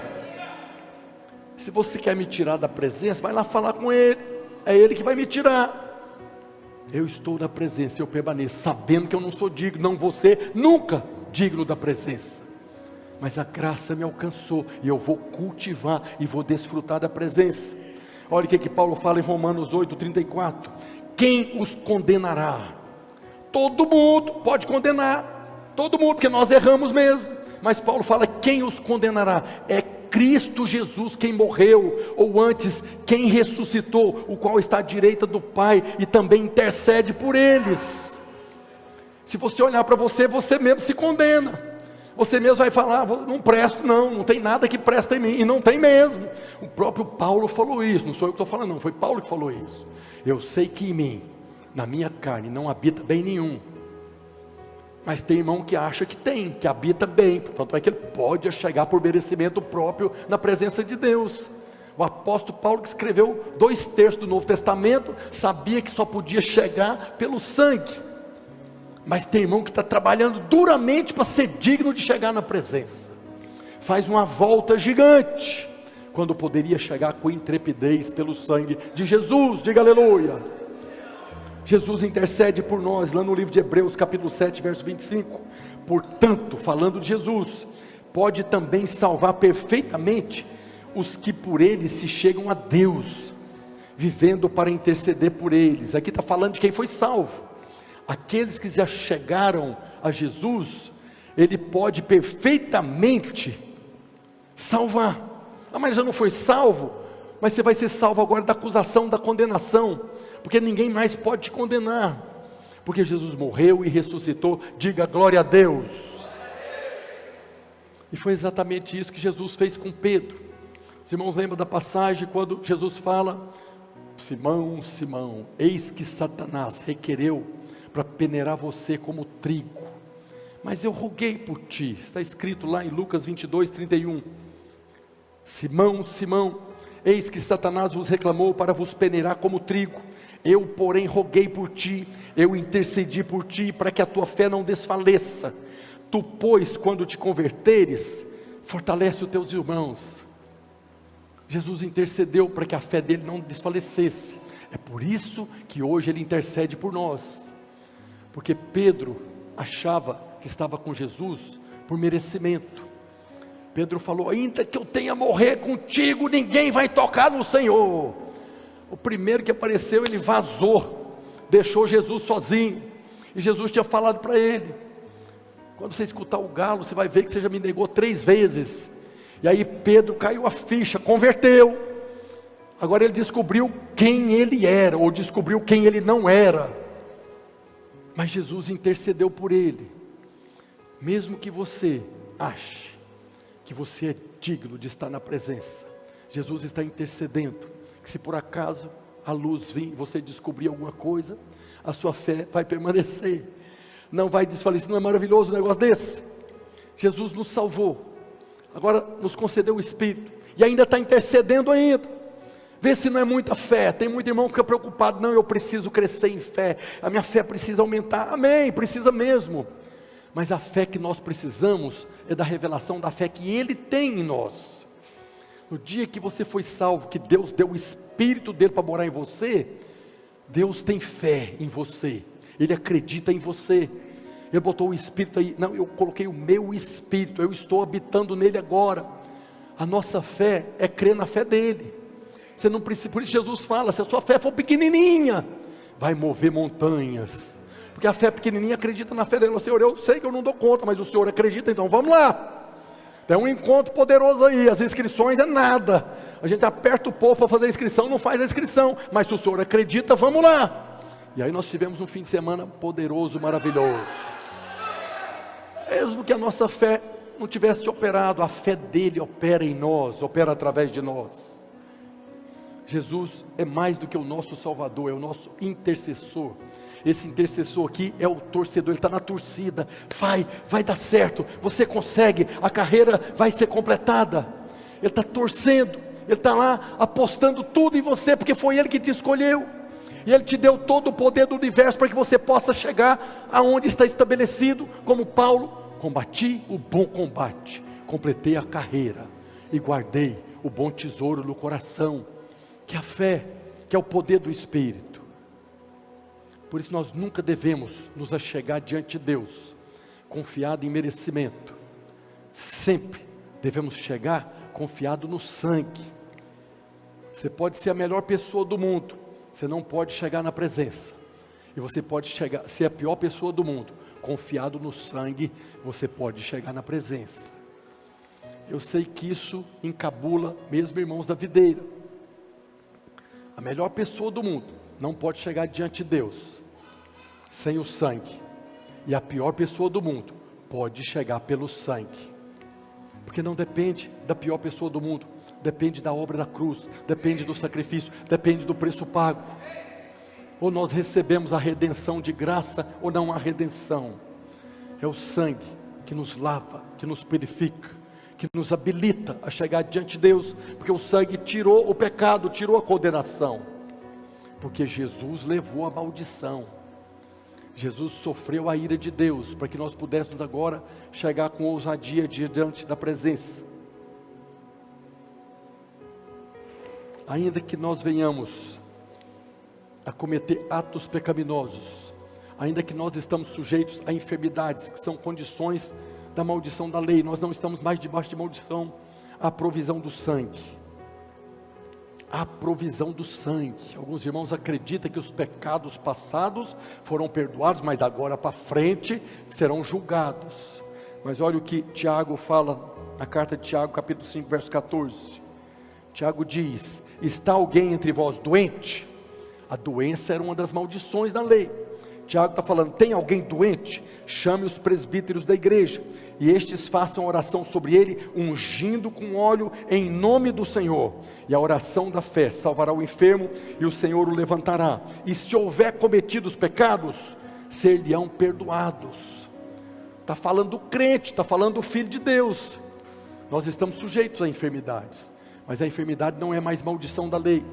Se você quer me tirar da presença, vai lá falar com Ele, é Ele que vai me tirar. Eu estou na presença, eu permaneço, sabendo que eu não sou digno, não vou ser nunca digno da presença, mas a graça me alcançou, e eu vou cultivar, e vou desfrutar da presença. Olha o que Paulo fala em Romanos 8:34, quem os condenará? Todo mundo pode condenar, todo mundo, porque nós erramos mesmo, mas Paulo fala: quem os condenará? É Cristo Jesus quem morreu, ou antes, quem ressuscitou, o qual está à direita do Pai, e também intercede por eles. Se você olhar para você, você mesmo se condena, você mesmo vai falar: não presto, não tem nada que presta em mim, e não tem mesmo. O próprio Paulo falou isso, não sou eu que estou falando não, foi Paulo que falou isso. Eu sei que em mim, na minha carne, não habita bem nenhum, mas tem irmão que acha que tem, que habita bem, portanto é que ele pode chegar por merecimento próprio na presença de Deus. O apóstolo Paulo, que escreveu 2/3 do Novo Testamento, sabia que só podia chegar pelo sangue, mas tem irmão que está trabalhando duramente para ser digno de chegar na presença, faz uma volta gigante, quando poderia chegar com intrepidez pelo sangue de Jesus. Diga aleluia. Jesus intercede por nós, lá no livro de Hebreus capítulo 7, verso 25, portanto, falando de Jesus, pode também salvar perfeitamente os que por Ele se chegam a Deus, vivendo para interceder por eles. Aqui está falando de quem foi salvo, aqueles que já chegaram a Jesus, Ele pode perfeitamente salvar. Mas já não foi salvo? Mas você vai ser salvo agora da acusação, da condenação, porque ninguém mais pode te condenar, porque Jesus morreu e ressuscitou. Diga glória a Deus. E foi exatamente isso que Jesus fez com Pedro. Os irmãos lembram da passagem quando Jesus fala: Simão, Simão, eis que Satanás requereu para peneirar você como trigo, mas eu roguei por ti. Está escrito lá em Lucas 22:31. Simão, Simão, eis que Satanás vos reclamou para vos peneirar como trigo, eu porém roguei por ti, eu intercedi por ti, para que a tua fé não desfaleça. Tu, pois, quando te converteres, fortalece os teus irmãos. Jesus intercedeu para que a fé dele não desfalecesse. É por isso que hoje ele intercede por nós, porque Pedro achava que estava com Jesus por merecimento. Pedro falou: ainda que eu tenha morrer contigo, ninguém vai tocar no Senhor. O primeiro que apareceu, ele vazou, deixou Jesus sozinho, e Jesus tinha falado para ele: quando você escutar o galo, você vai ver que você já me negou 3 vezes. E aí Pedro caiu a ficha, converteu. Agora ele descobriu quem ele era, ou descobriu quem ele não era, mas Jesus intercedeu por ele. Mesmo que você ache que você é digno de estar na presença, Jesus está intercedendo, que se por acaso a luz vir, você descobrir alguma coisa, a sua fé vai permanecer, não vai desfalecer. Não é maravilhoso um negócio desse? Jesus nos salvou, agora nos concedeu o Espírito, e ainda está intercedendo ainda. Vê se não é muita fé. Tem muito irmão que fica preocupado: não, eu preciso crescer em fé, a minha fé precisa aumentar. Amém, precisa mesmo, Mas a fé que nós precisamos é da revelação da fé que Ele tem em nós. No dia que você foi salvo, que Deus deu o Espírito dele para morar em você, Deus tem fé em você, Ele acredita em você. Ele botou o Espírito aí, não, eu coloquei o meu Espírito, eu estou habitando nele agora. A nossa fé é crer na fé dele. Você não precisa, por isso Jesus fala, se a sua fé for pequenininha, vai mover montanhas. Porque a fé pequenininha acredita na fé dele. Senhor, eu sei que eu não dou conta, mas o Senhor acredita, então vamos lá. Tem um encontro poderoso aí, as inscrições é nada. A gente aperta o povo para fazer a inscrição, não faz a inscrição. Mas se o Senhor acredita, vamos lá. E aí nós tivemos um fim de semana poderoso, maravilhoso. Mesmo que a nossa fé não tivesse operado, a fé dele opera em nós, opera através de nós. Jesus é mais do que o nosso Salvador, é o nosso intercessor. Esse intercessor aqui é o torcedor, ele está na torcida. Vai dar certo, você consegue, a carreira vai ser completada. Ele está torcendo, ele está lá apostando tudo em você, porque foi ele que te escolheu. E ele te deu todo o poder do universo para que você possa chegar aonde está estabelecido, como Paulo: combati o bom combate, completei a carreira e guardei o bom tesouro no coração, que é a fé, que é o poder do Espírito. Por isso nós nunca devemos nos achegar diante de Deus confiado em merecimento. Sempre devemos chegar confiado no sangue. Você pode ser a melhor pessoa do mundo, você não pode chegar na presença. E você pode ser a pior pessoa do mundo, confiado no sangue, você pode chegar na presença. Eu sei que isso encabula mesmo irmãos da videira. A melhor pessoa do mundo não pode chegar diante de Deus sem o sangue. E a pior pessoa do mundo pode chegar pelo sangue. Porque não depende da pior pessoa do mundo, depende da obra da cruz, depende do sacrifício, depende do preço pago. Ou nós recebemos a redenção de graça, ou não há redenção. É o sangue que nos lava, que nos purifica, que nos habilita a chegar diante de Deus, porque o sangue tirou o pecado, tirou a condenação, porque Jesus levou a maldição. Jesus sofreu a ira de Deus, para que nós pudéssemos agora chegar com ousadia diante da presença. Ainda que nós venhamos a cometer atos pecaminosos, ainda que nós estamos sujeitos a enfermidades, que são condições da maldição da lei, nós não estamos mais debaixo de maldição. A provisão do sangue, a provisão do sangue. Alguns irmãos acreditam que os pecados passados foram perdoados, mas agora para frente serão julgados. Mas olha o que Tiago fala na carta de Tiago, capítulo 5, verso 14. Tiago diz: está alguém entre vós doente? A doença era uma das maldições da lei. Tiago está falando: tem alguém doente? Chame os presbíteros da igreja, e estes façam oração sobre ele, ungindo com óleo em nome do Senhor. E a oração da fé salvará o enfermo, e o Senhor o levantará. E se houver cometido os pecados, ser-lhe-ão perdoados. Está falando do crente, está falando do Filho de Deus. Nós estamos sujeitos a enfermidades, mas a enfermidade não é mais maldição da lei.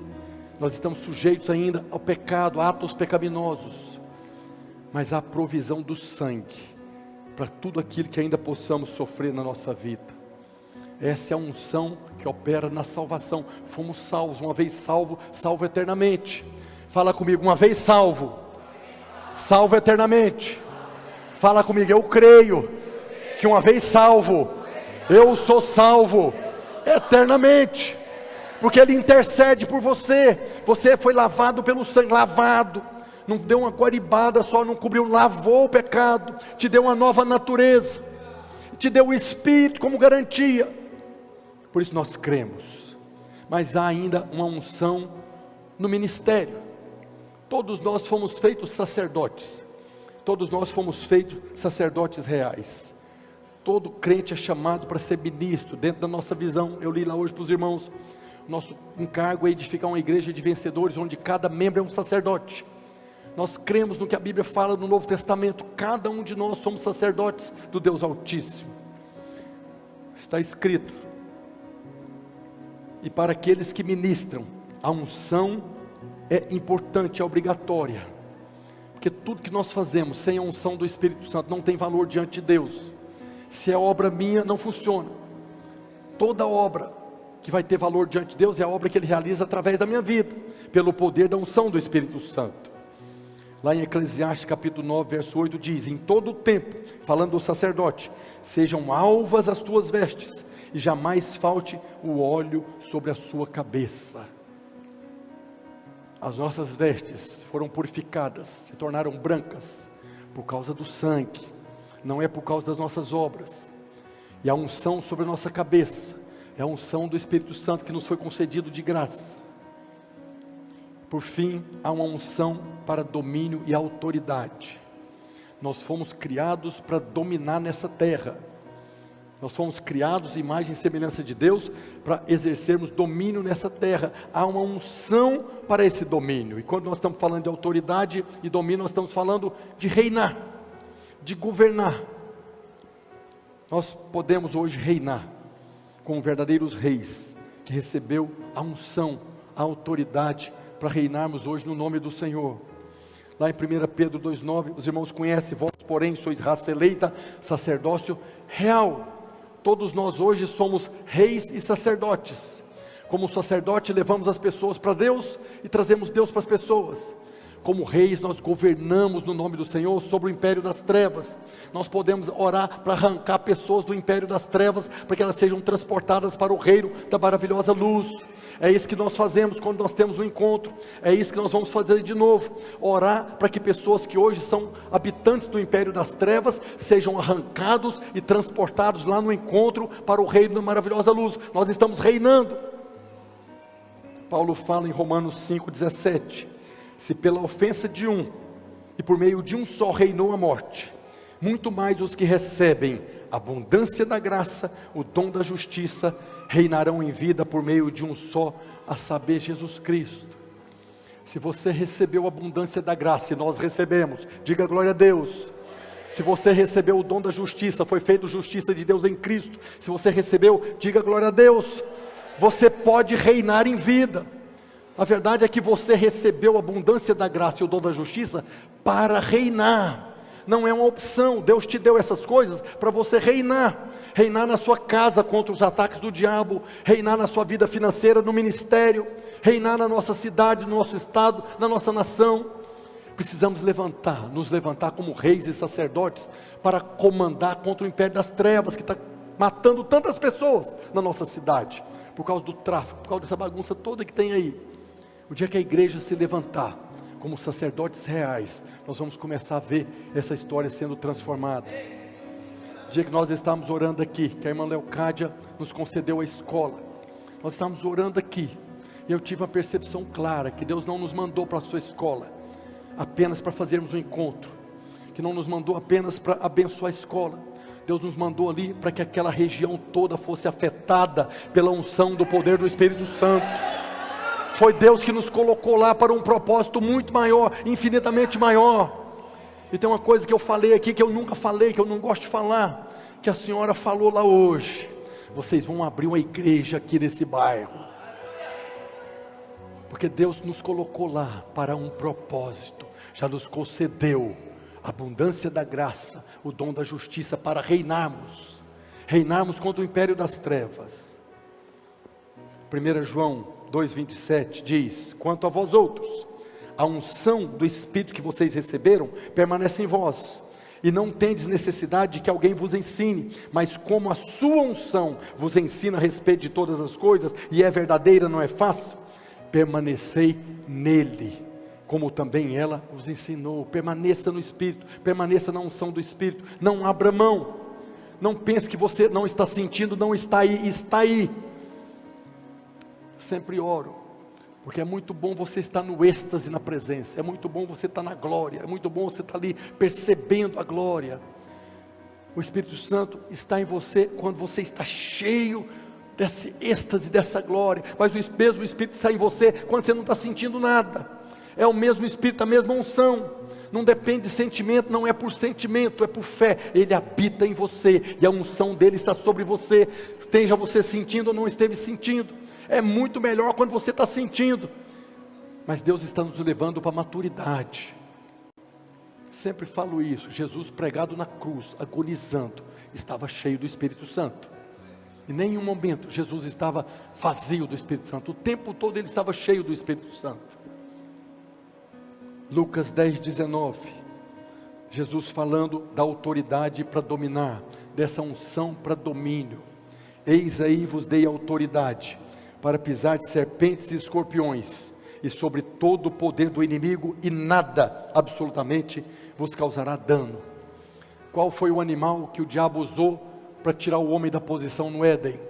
Nós estamos sujeitos ainda ao pecado, a atos pecaminosos. Mas há provisão do sangue para tudo aquilo que ainda possamos sofrer na nossa vida. Essa é a unção que opera na salvação. Fomos salvos, uma vez salvo, salvo eternamente. Fala comigo: uma vez salvo, salvo eternamente. Fala comigo: eu creio que uma vez salvo, eu sou salvo eternamente. Porque Ele intercede por você. Você foi lavado pelo sangue, lavado. Não deu uma guaribada só, não cobriu, lavou o pecado, te deu uma nova natureza, te deu o Espírito como garantia. Por isso nós cremos. Mas há ainda uma unção no ministério. Todos nós fomos feitos sacerdotes, todos nós fomos feitos sacerdotes reais. Todo crente é chamado para ser ministro, dentro da nossa visão. Eu li lá hoje para os irmãos, nosso encargo é edificar uma igreja de vencedores, onde cada membro é um sacerdote. Nós cremos no que a Bíblia fala no Novo Testamento. Cada um de nós somos sacerdotes do Deus Altíssimo. Está escrito: e para aqueles que ministram, a unção é importante, é obrigatória. porque tudo que nós fazemos sem a unção do Espírito Santo não tem valor diante de Deus. Se é obra minha, não funciona. Toda obra que vai ter valor diante de Deus é a obra que Ele realiza através da minha vida, pelo poder da unção do Espírito Santo. Lá em Eclesiastes capítulo 9, verso 8 diz: em todo o tempo, falando do sacerdote, sejam alvas as tuas vestes, e jamais falte o óleo sobre a sua cabeça. As nossas vestes foram purificadas, se tornaram brancas, por causa do sangue, não é por causa das nossas obras. E a unção sobre a nossa cabeça, é a unção do Espírito Santo que nos foi concedido de graça. Por fim, há uma unção para domínio e autoridade. Nós fomos criados para dominar nessa terra. Nós fomos criados, imagem e semelhança de Deus, para exercermos domínio nessa terra. Há uma unção para esse domínio. E quando nós estamos falando de autoridade e domínio, nós estamos falando de reinar, de governar. Nós podemos hoje reinar como verdadeiros reis, que recebeu a unção, a autoridade, para reinarmos hoje no nome do Senhor. Lá em 1 Pedro 2,9, os irmãos conhecem: vós porém sois raça eleita, sacerdócio real. Todos nós hoje somos reis e sacerdotes. Como sacerdote, levamos as pessoas para Deus e trazemos Deus para as pessoas. Como reis, nós governamos no nome do Senhor sobre o império das trevas. Nós podemos orar para arrancar pessoas do império das trevas, para que elas sejam transportadas para o reino da maravilhosa luz. É isso que nós fazemos quando nós temos um encontro. É isso que nós vamos fazer de novo: orar para que pessoas que hoje são habitantes do império das trevas sejam arrancados e transportados lá no encontro para o reino da maravilhosa luz. Nós estamos reinando. Paulo fala em Romanos 5,17: se pela ofensa de um, e por meio de um só reinou a morte, muito mais os que recebem a abundância da graça, o dom da justiça, reinarão em vida por meio de um só, a saber, Jesus Cristo. Se você recebeu a abundância da graça, e nós recebemos, diga glória a Deus. Se você recebeu o dom da justiça, foi feito justiça de Deus em Cristo, se você recebeu, diga glória a Deus. Você pode reinar em vida. A verdade é que você recebeu a abundância da graça e o dom da justiça para reinar. Não é uma opção. Deus te deu essas coisas para você reinar. Reinar na sua casa contra os ataques do diabo, reinar na sua vida financeira, no ministério, reinar na nossa cidade, no nosso estado, na nossa nação. Precisamos nos levantar como reis e sacerdotes para comandar contra o império das trevas, que está matando tantas pessoas na nossa cidade, por causa do tráfico, por causa dessa bagunça toda que tem aí. O dia que a igreja se levantar como sacerdotes reais, nós vamos começar a ver essa história sendo transformada. O dia que nós estávamos orando aqui, que a irmã Leocádia nos concedeu a escola, nós estávamos orando aqui, e eu tive uma percepção clara, que Deus não nos mandou para a sua escola apenas para fazermos um encontro, que não nos mandou apenas para abençoar a escola. Deus nos mandou ali para que aquela região toda fosse afetada pela unção do poder do Espírito Santo. Foi Deus que nos colocou lá para um propósito muito maior, infinitamente maior. E tem uma coisa que eu falei aqui, que eu nunca falei, que eu não gosto de falar, que a senhora falou lá hoje: vocês vão abrir uma igreja aqui nesse bairro, porque Deus nos colocou lá para um propósito, já nos concedeu a abundância da graça, o dom da justiça, para reinarmos contra o império das trevas. 1 João 2,27 diz: quanto a vós outros, a unção do Espírito que vocês receberam permanece em vós, e não tendes necessidade de que alguém vos ensine, mas como a sua unção vos ensina a respeito de todas as coisas, e é verdadeira, não é fácil, permanecei nele, como também ela vos ensinou. Permaneça no Espírito, permaneça na unção do Espírito, não abra mão. Não pense que você não está sentindo, não está aí, está aí. Sempre oro, porque é muito bom você estar no êxtase na presença, é muito bom você estar na glória, é muito bom você estar ali percebendo a glória. O Espírito Santo está em você quando você está cheio desse êxtase, dessa glória. Mas o mesmo Espírito está em você quando você não está sentindo nada. É o mesmo Espírito, a mesma unção. Não depende de sentimento, não é por sentimento, é por fé. Ele habita em você, e a unção dele está sobre você. Esteja você sentindo ou não esteve sentindo, é muito melhor quando você está sentindo. Mas Deus está nos levando para a maturidade. Sempre falo isso, Jesus pregado na cruz, agonizando, estava cheio do Espírito Santo. Em nenhum momento Jesus estava vazio do Espírito Santo, o tempo todo ele estava cheio do Espírito Santo. Lucas 10:19, Jesus falando da autoridade para dominar, dessa unção para domínio. Eis aí vos dei autoridade para pisar de serpentes e escorpiões, e sobre todo o poder do inimigo, e nada, absolutamente, vos causará dano. Qual foi o animal que o diabo usou para tirar o homem da posição no Éden?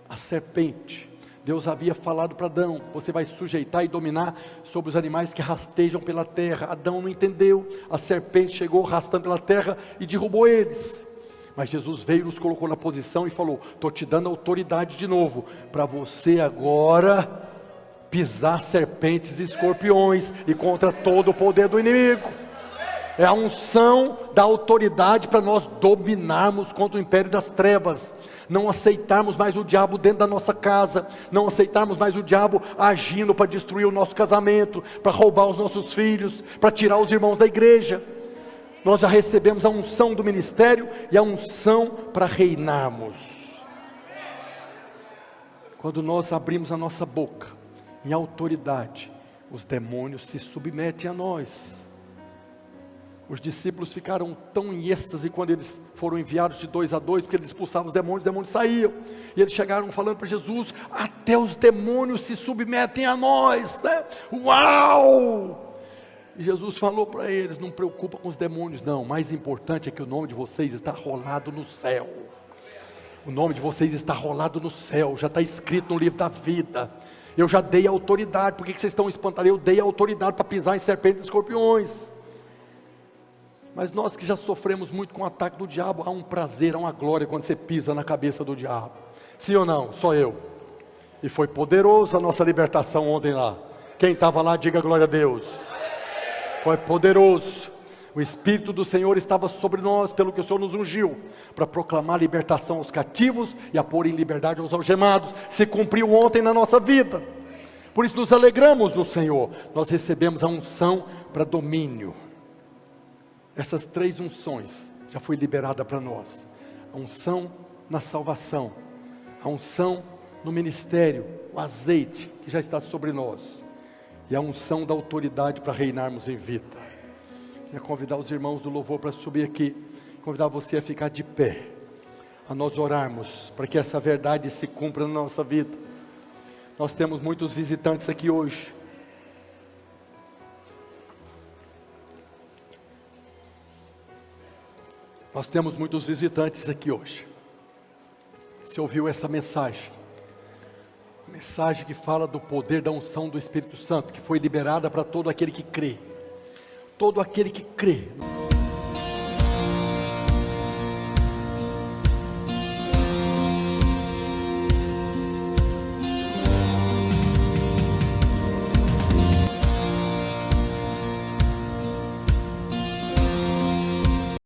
A serpente. Deus havia falado para Adão, você vai sujeitar e dominar sobre os animais que rastejam pela terra. Adão não entendeu, a serpente chegou arrastando pela terra e derrubou eles. Mas Jesus veio, nos colocou na posição e falou, estou te dando autoridade de novo, para você agora pisar serpentes e escorpiões, e contra todo o poder do inimigo. É a unção da autoridade para nós dominarmos contra o império das trevas, não aceitarmos mais o diabo dentro da nossa casa, não aceitarmos mais o diabo agindo para destruir o nosso casamento, para roubar os nossos filhos, para tirar os irmãos da igreja. Nós já recebemos a unção do ministério e a unção para reinarmos. Quando nós abrimos a nossa boca em autoridade, os demônios se submetem a nós. Os discípulos ficaram tão em êxtase quando eles foram enviados de 2 a 2, porque eles expulsavam os demônios saíam, e eles chegaram falando para Jesus, até os demônios se submetem a nós, né? Uau! E Jesus falou para eles, não preocupa com os demônios não, o mais importante é que o nome de vocês está rolado no céu. O nome de vocês está rolado no céu, já está escrito no livro da vida. Eu já dei autoridade, por que vocês estão espantados? Eu dei autoridade para pisar em serpentes e escorpiões. Mas nós que já sofremos muito com o ataque do diabo, há um prazer, há uma glória quando você pisa na cabeça do diabo. Sim ou não? Só eu. E foi poderoso a nossa libertação ontem lá. Quem estava lá, diga glória a Deus. Foi poderoso. O Espírito do Senhor estava sobre nós, pelo que o Senhor nos ungiu, para proclamar libertação aos cativos e a pôr em liberdade aos algemados. Se cumpriu ontem na nossa vida. Por isso nos alegramos no Senhor. Nós recebemos a unção para domínio. Essas 3 unções já foi liberada para nós. A unção na salvação, a unção no ministério, o azeite que já está sobre nós, e a unção da autoridade para reinarmos em vida. Quero convidar os irmãos do louvor para subir aqui, convidar você a ficar de pé, a nós orarmos, para que essa verdade se cumpra na nossa vida. Nós temos muitos visitantes aqui hoje. Nós temos muitos visitantes aqui hoje. Você ouviu essa mensagem? Mensagem que fala do poder da unção do Espírito Santo, que foi liberada para todo aquele que crê. Todo aquele que crê.